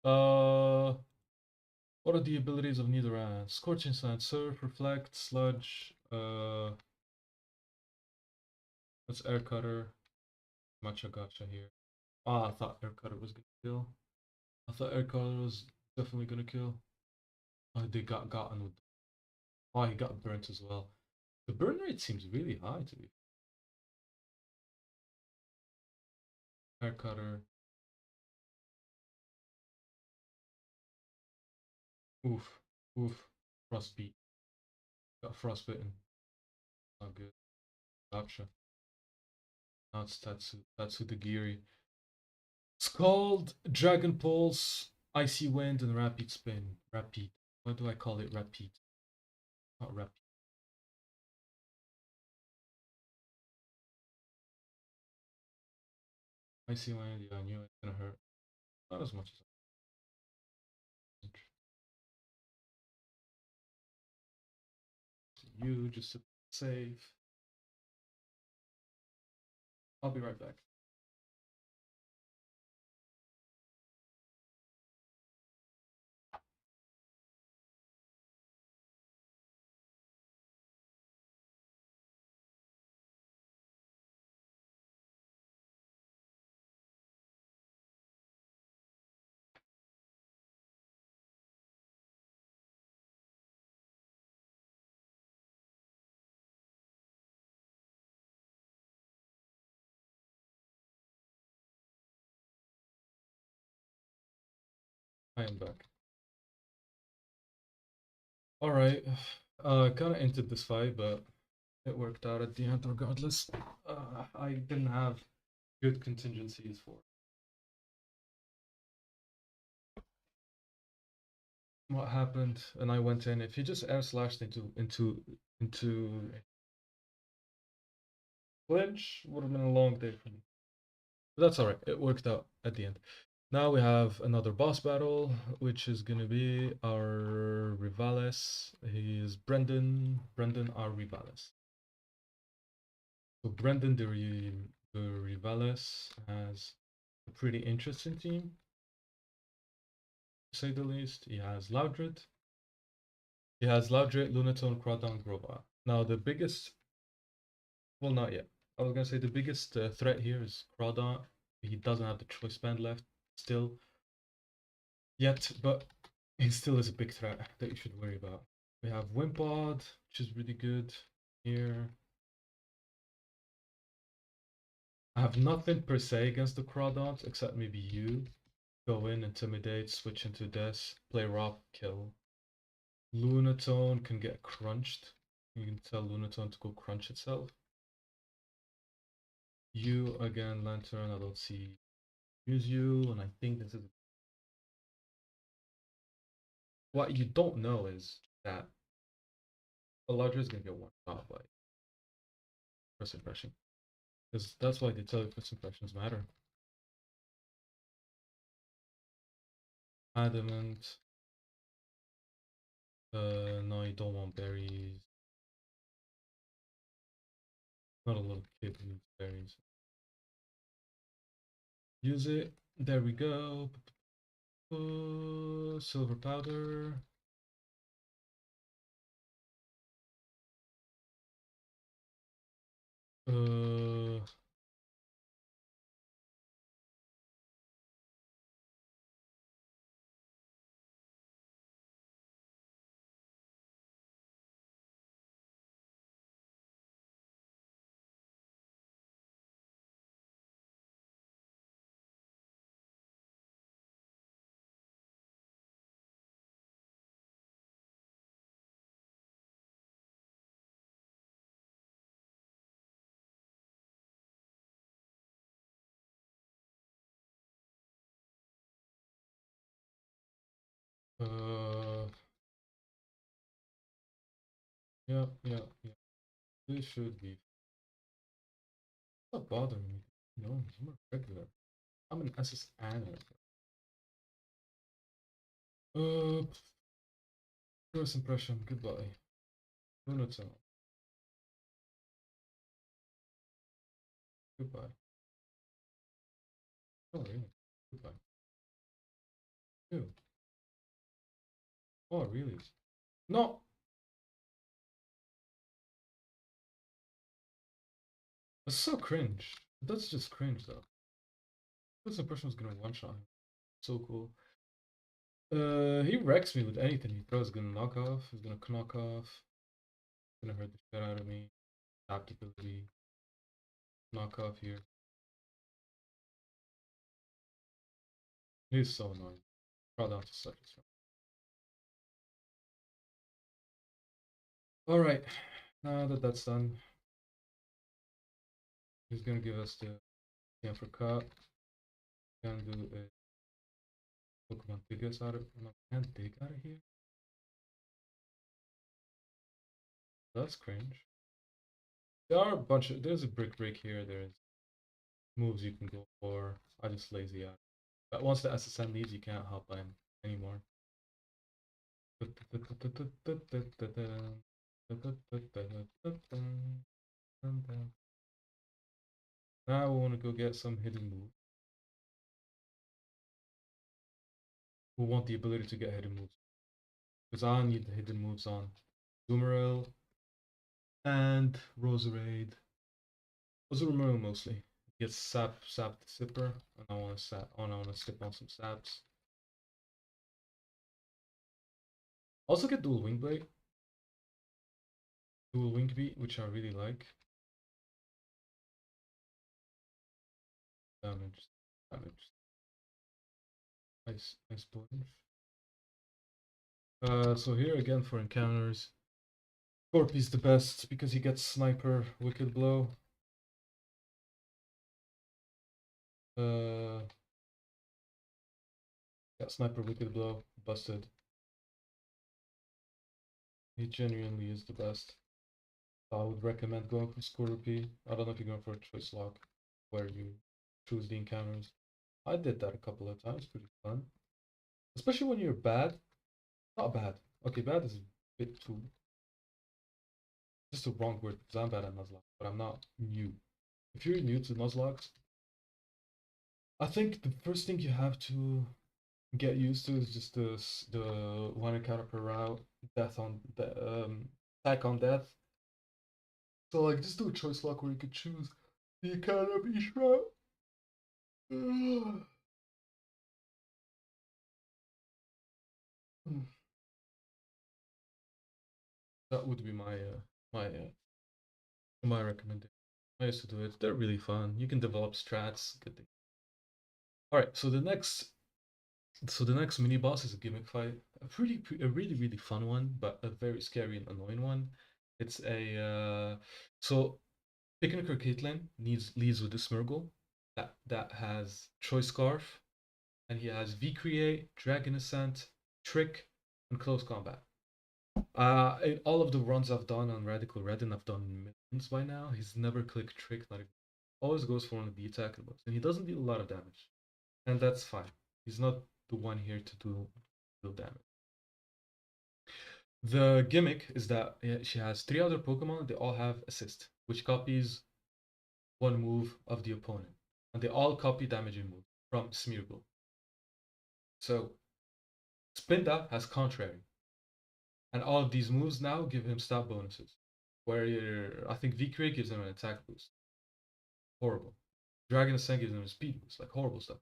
Uh, what are the abilities of Nidoran? Scorching Sand, Surf, Reflect, Sludge. That's Air Cutter. Matcha Gotcha here. Ah, I thought Air Cutter was gonna kill. I thought Air Cutter was definitely gonna kill. Oh, they got gotten with. Oh, he got burnt as well. The burn rate seems really high to be. Air Cutter. Oof. Oof. Frostbeat. Got frostbitten. Not good. Gotcha. Now it's Tatsu. Tatsu the Giri. Scald, Dragon Pulse, Icy Wind, and Rapid Spin. Rapid. Why do I call it Rapid? Not Rapid. Icy Wind, yeah, I knew it's gonna hurt. Not as much as I think. You just to save. I'll be right back. I am back. Alright. Kinda entered this fight, but it worked out at the end regardless. I didn't have good contingencies for what happened, and I went in. If he just air slashed into flinch, would have been a long day for me. But that's alright. It worked out at the end. Now we have another boss battle, which is gonna be our Rivales. He is Brendan our Rivales. So Brendan the Rivales has a pretty interesting team, to say the least. He has Loudred. He has Loudred, Lunatone, Crawdon, Grobot. Now the biggest, well, not yet. I was gonna say the biggest threat here is Crawdon. He doesn't have the choice band left still yet, but he still is a big threat that you should worry about. We have Wimpod, which is really good here. I have nothing per se against the Crawdons, except maybe you. Go in, intimidate, switch into Des, play Rock, kill. Lunatone can get crunched. You can tell Lunatone to go crunch itself. You again, Lantern, I don't see use you, and I think this is what you don't know is that Eladra is gonna get one shot by first impression. Because that's why they tell you first impressions matter. Adamant. No, you don't want berries. Not a little kid who needs berries. Use it. There we go. Silver powder. Uh, uh, yeah, yeah, yeah. This should be. Not bothering me. No, it's more regular. I'm an SS anime. Uh, first impression. Goodbye. Lunatone. Goodbye. Oh, really? Goodbye. Ew. Oh, really? No! That's so cringe. That's just cringe, though. This impression was gonna one shot him. So cool. He wrecks me with anything he throws. He's gonna knock off. He's gonna knock off. He's gonna hurt the shit out of me. Adaptability. Knock off here. He's so annoying. Brought down to such a strong. Alright. Now that that's done, he's gonna give us the uppercut. Gonna do a Pokemon dig us out of. No, can't dig out of here. That's cringe. There are a bunch of. There's a brick break here. There's moves you can go for. I just lazy out. But once the SSN leaves, you can't hop in anymore. Now we want to go get some hidden moves. We want the ability to get hidden moves. Because I need the hidden moves on Zoomeril and Roserade. Zoomeril mostly. Get sap the sipper, and I want to sip on some saps. Also get dual wing blade, dual wing beat, which I really like. Damage. Nice punch. So here again for encounters, Scorpy's the best because he gets Sniper, Wicked Blow. Yeah, Sniper, Wicked Blow, busted. He genuinely is the best. I would recommend going for Scorpy. I don't know if you're going for a choice lock where you choose the encounters. I did that a couple of times, pretty fun. Especially when you're bad. Not bad. Okay, bad is a bit too just a wrong word because I'm bad at Nuzlocke, but I'm not new. If you're new to Nuzlocke, I think the first thing you have to get used to is just the one encounter per route, death on the attack on death. So like just do a choice lock where you could choose the encounter of each route. That would be my my recommendation. I used to do it. They're really fun. You can develop strats. Good thing. All right. So the next mini boss is a gimmick fight. A really fun one, but a very scary and annoying one. It's a so Picnic or Caitlyn leads with the Smurgle that has Choice Scarf, and he has V Create, Dragon Ascent, Trick, and Close Combat. In all of the runs I've done on Radical Red, and I've done millions by now, he's never clicked Trick, not even. Always goes for one of the attack moves, and he doesn't deal a lot of damage, and that's fine. He's not the one here to do damage. The gimmick is that she has 3 other Pokemon. They all have assist, which copies one move of the opponent, and they all copy damaging move from Smeargle. So Spinda has contrary, and all of these moves now give him stat bonuses. Where I think Victory gives him an attack boost. Horrible. Dragon Ascent gives him a speed boost, like horrible stuff.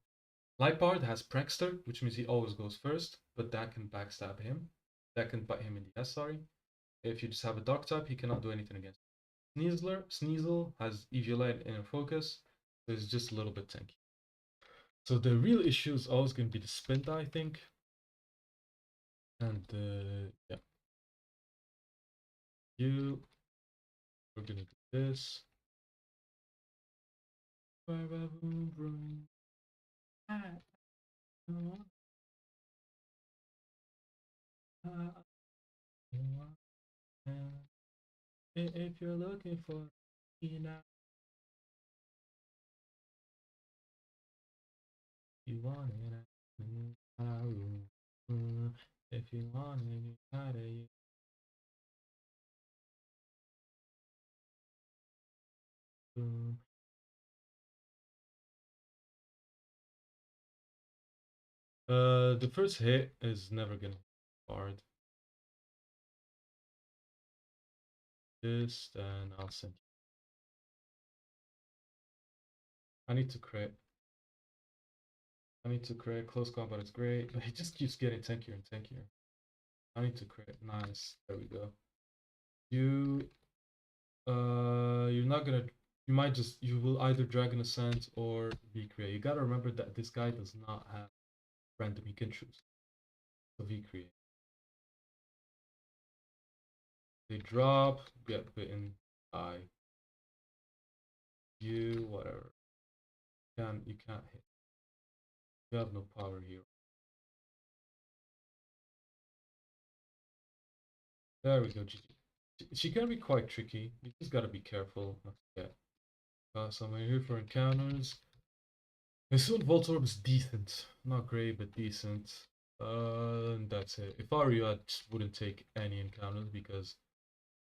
Lightbard has Prankster, which means he always goes first, but that can backstab him. That can bite him in the ass, sorry. If you just have a Dark type, he cannot do anything against him. Sneasel has Eviolite and Focus, so it's just a little bit tanky. So the real issue is always going to be the Spinda, I think. And yeah. We're going to do this. If you're looking for now, you want it. If you want it, you got it. The first hit is never gonna be hard. This, then I'll send you. I need to crit. I need to crit. Close combat is great, but he just keeps getting tankier and tankier. I need to crit. Nice. There we go. You you're not gonna you might just you will either Dragon Ascent or Recreate. You gotta remember that this guy does not have random, he can choose. So Recreate. They drop, get bitten, die. You whatever. You can't hit. You have no power here. There we go, GG. She can be quite tricky. You just gotta be careful not to get. So I'm here for encounters. Assumed Voltorb is decent. Not great, but decent. And that's it. If I were you, I just wouldn't take any encounters because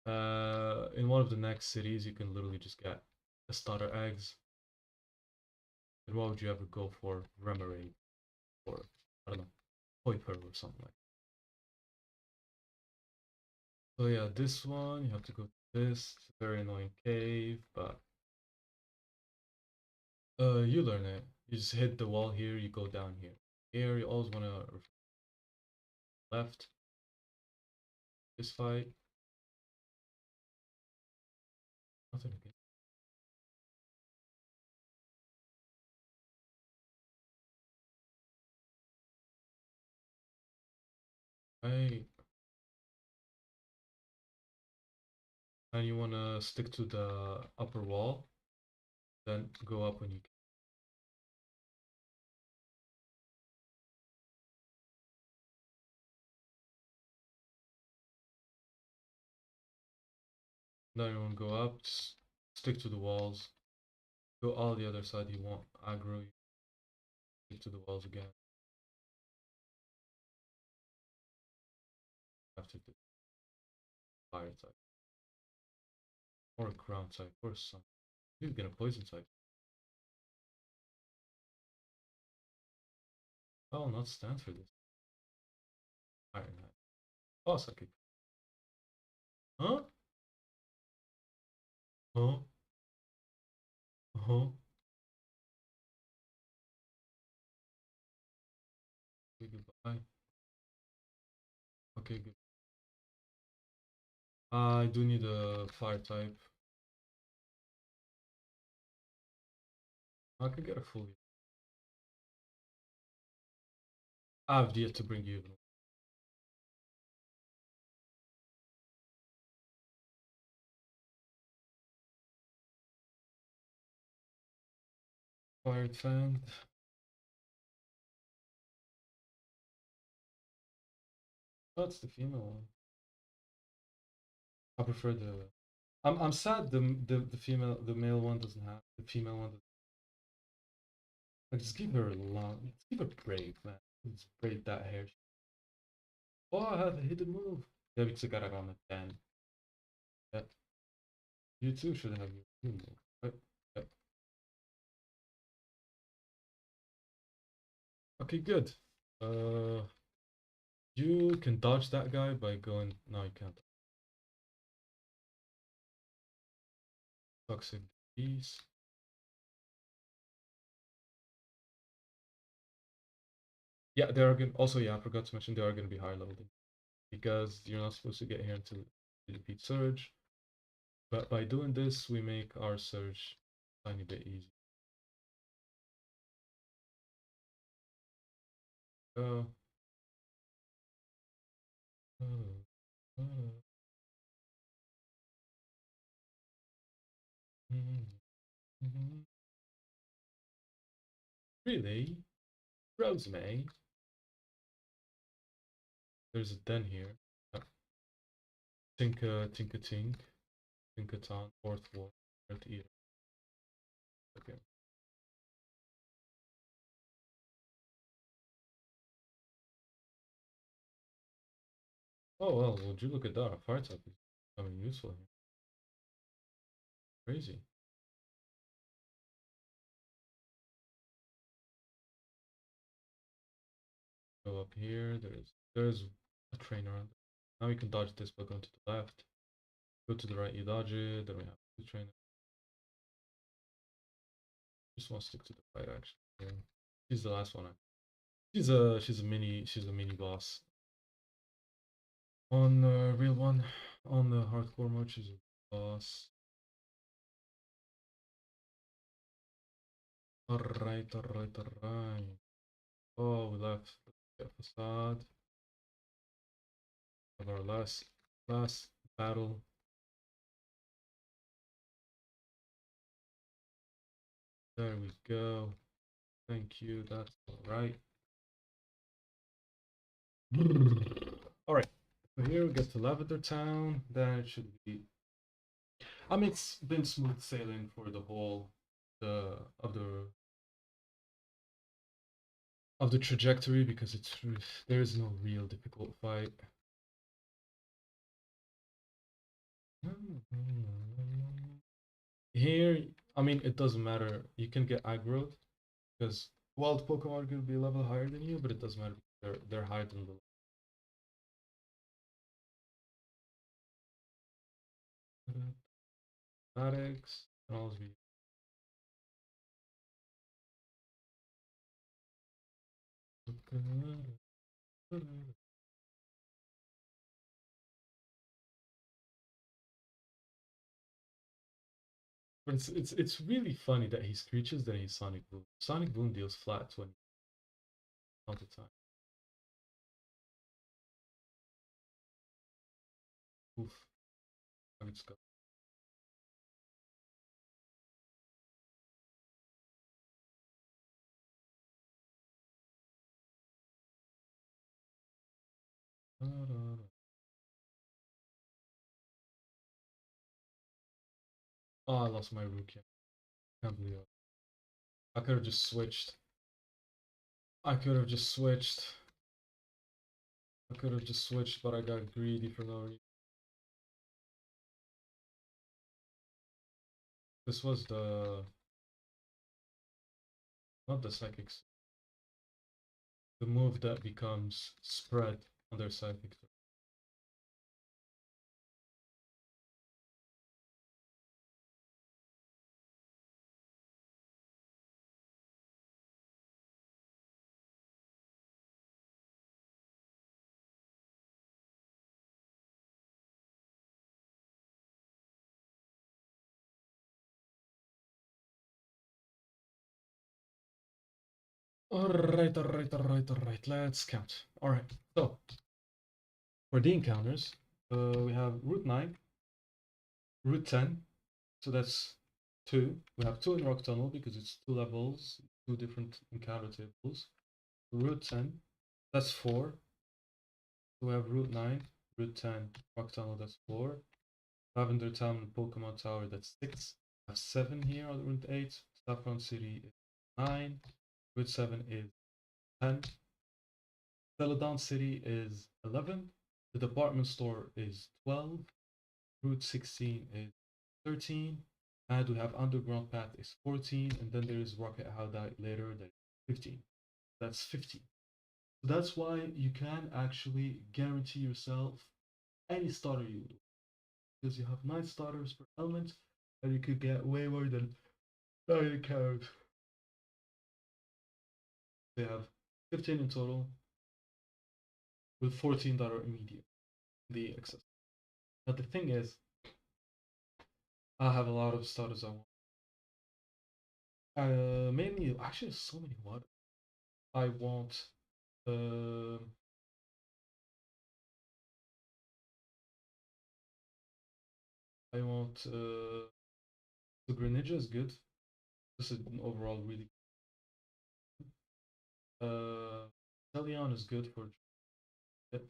in one of the next cities, you can literally just get a starter eggs. And why would you ever go for Remoraid or, I don't know, Hoiper or something like that? So yeah, this one, you have to go to this. It's a very annoying cave, but you learn it. You just hit the wall here, you go down here. Here, you always want to left. This fight, nothing again. Right. And you want to stick to the upper wall, then go up when you can. Then you want to go up, just stick to the walls. Go all the other side you want. Aggro, stick to the walls again. After the fire type. Or ground type, or sun. You get a poison type. I will not stand for this. Iron Knight. Oh, psychic. Huh? Huh? Huh? Okay, goodbye. Okay, good. I do need a fire type. I could get a full. I've yet to bring you even. Fire Fang. That's the female one. I prefer the. I'm sad the male one doesn't have the female one. Like just give her a long, just give her braid, man. Just braid that hair. Oh, I have a hidden move. Yeah, because I got it on a 10. Yeah, you too should have your hidden move. Right? Yeah. Okay, good. Uh, you can dodge that guy by going. No, you can't. Toxic Beast. Yeah, they are going. Also, yeah, I forgot to mention they are going to be higher level because you're not supposed to get here until you defeat Surge. But by doing this, we make our Surge a tiny bit easier. Uh, uh, uh, Really? Rosemary? There's a den here. Tink, Tinkaton, fourth wall, Earth Eater. Okay. Oh well, would you look at that? A fire type is becoming useful here. Crazy. Go up here. There's a train around. Now we can dodge this by going to the left. Go to the right, you dodge it. Then we have the train. Just want to stick to the right actually. Yeah. She's the last one. She's a mini boss. On the real one, on the hardcore mode, she's a boss. Alright. Oh, we left the facade of our last battle. There we go. Thank you. That's alright. Alright. So here we get to Lavender Town. Then it should be. I mean, it's been smooth sailing for the whole of the trajectory because there is no real difficult fight. Here, I mean, it doesn't matter. You can get aggroed because wild Pokemon are going to be a level higher than you, but it doesn't matter. They're higher than the Athletics and all be. But it's really funny that he screeches, then he's Sonic Boom. Sonic Boom deals flat 20 all the time. Oof. Let's go. Oh, I lost my rook. Can't believe it. I could have just switched. I could have just switched. But I got greedy for no reason. This was not the psychics. The move that becomes spread on their psychic. Alright. Let's count. Alright, so for the encounters, we have Route 9, Route 10, so that's 2. We have 2 in Rock Tunnel because it's 2 levels, 2 different encounter tables. Route 10, that's 4. So we have Route 9, Route 10, Rock Tunnel, that's 4. Lavender Town and Pokemon Tower, that's 6. We have 7 here on Route 8. Saffron City is 9. Route 7 is 10. Celadon City is 11. The department store is 12. Route 16 is 13. And we have Underground Path is 14. And then there is Rocket Hideout later that is 15. That's 15. So that's why you can actually guarantee yourself any starter you do. Because you have 9 starters per element. And you could get way more than 9 encounters. They have 15 in total, with 14 that are immediate, the excess. But the thing is, I have a lot of starters I want. Mainly, actually, so many what I want. Uh, I want the Greninja is good. This is an overall really. Celion is good for. Yep.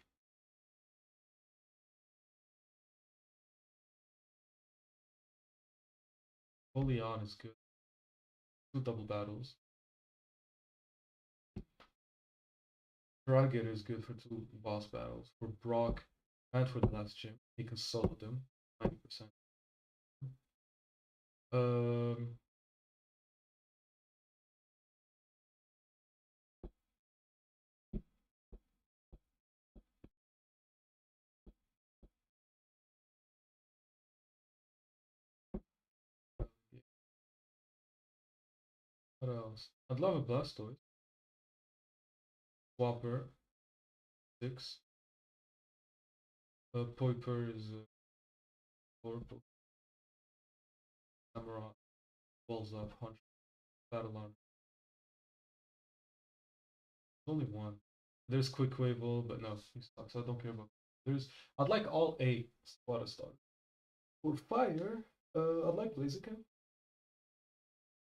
Oleon is good. 2 double battles. Dragator is good for 2 boss battles. For Brock and for the last gym, he can solo them 90%. Um, What else? I'd love a Blastoise. Whopper, 6. Poiper is 4. Samurai, Balls Up, Hunter, Battle Armor. There's only one. There's Quick Wave, but no, he sucks. I don't care about. I'd like all 8 water stars. For fire, I'd like Blaziken.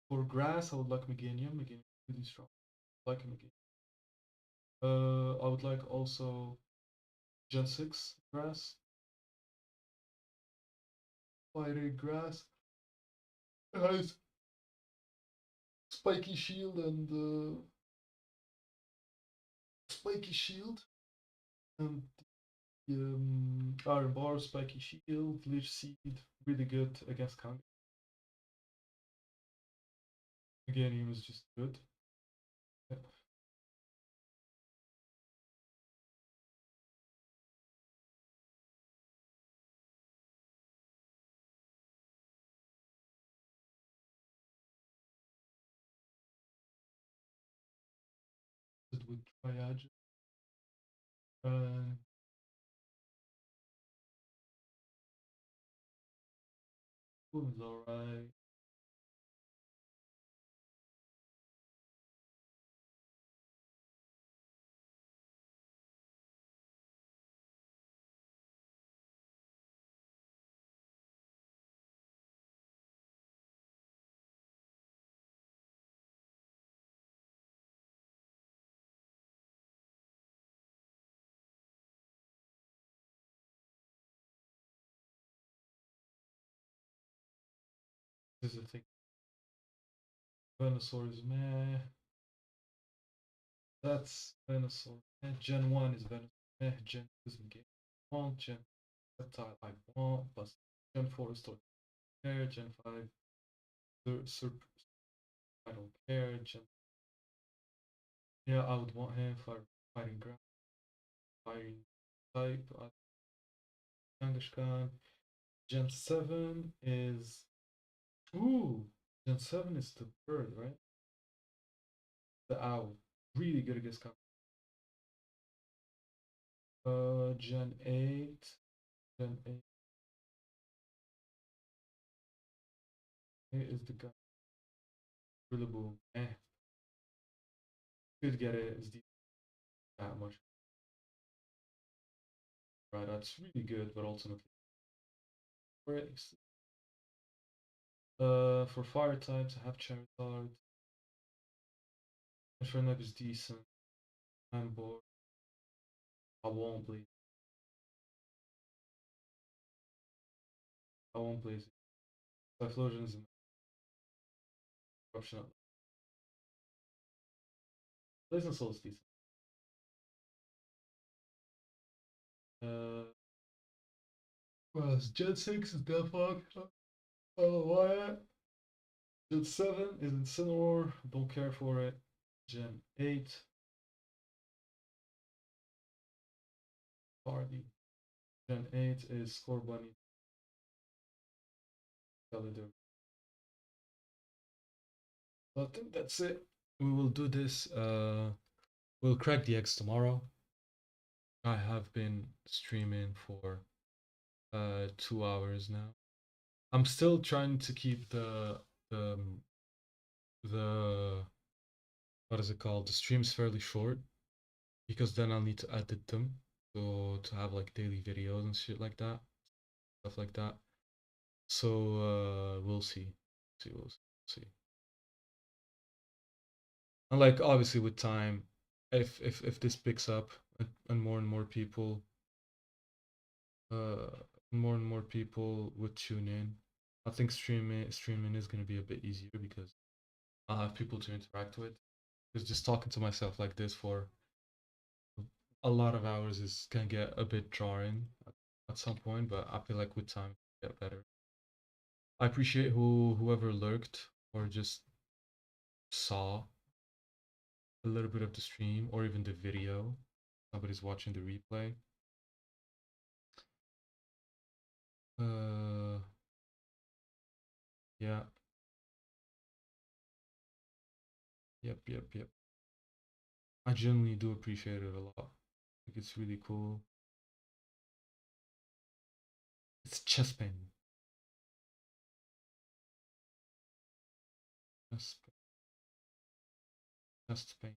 For grass, I would like Meganium. Meganium is really strong. I like Meganium. I would like also Gen 6 grass. Fiery grass. It has spiky shield and spiky shield and Iron Bar, Spiky Shield, Leech Seed, really good against Kang. Again, he was just good. Yeah. With Triage. And was alright. This is the thing. Venusaur is meh. That's Venusaur. Gen 1 is Venusaur. Meh. Gen 2 is Meganium. Want Gen Reptile I want, but Gen 4 is Torque. Gen 5 Serp. I don't care. Yeah, I would want him for fighting ground, fighting type. Kangaskhan. Gen 7 is. Ooh! Gen 7 is the bird, right? The owl. Really good against Kangaskhan. Gen 8. Gen 8 is the guy. Rillaboom. Eh. Could get it. It's deep that much. Right, that's really good, but ultimately. For fire types, I have Charizard. Infernape is decent. I'm bored. I won't bleed. I won't blaze it. Typhlosion is an option. Blazing Soul is decent. Well, Gen 6 is Delphog. Oh, why? Gen 7 is Incineroar. Don't care for it. Gen 8. Party. Gen 8 is Scorbunny. Gallagher. So I think that's it. We will do this. We'll crack the X tomorrow. I have been streaming for 2 hours now. I'm still trying to keep the the what is it called? The streams fairly short because then I'll need to edit them to have like daily videos and shit like that, stuff like that. So we'll see. We'll see. And like obviously with time, if this picks up and more people uh more and more people would tune in, I think streaming is gonna be a bit easier because I'll have people to interact with. Because just talking to myself like this for a lot of hours is gonna get a bit jarring at some point, but I feel like with time it'll get better. I appreciate whoever lurked or just saw a little bit of the stream or even the video. Somebody's watching the replay. Yeah. Yep. I genuinely do appreciate it a lot. Like it's really cool. It's chest pain. Chest pain. Chest pain.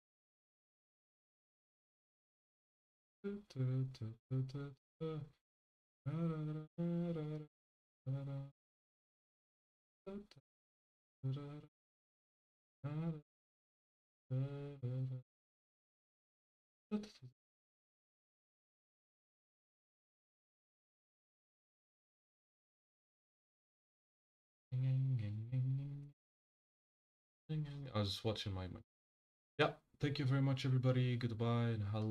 I was just watching my. Yeah, thank you very much, everybody. Goodbye and hello.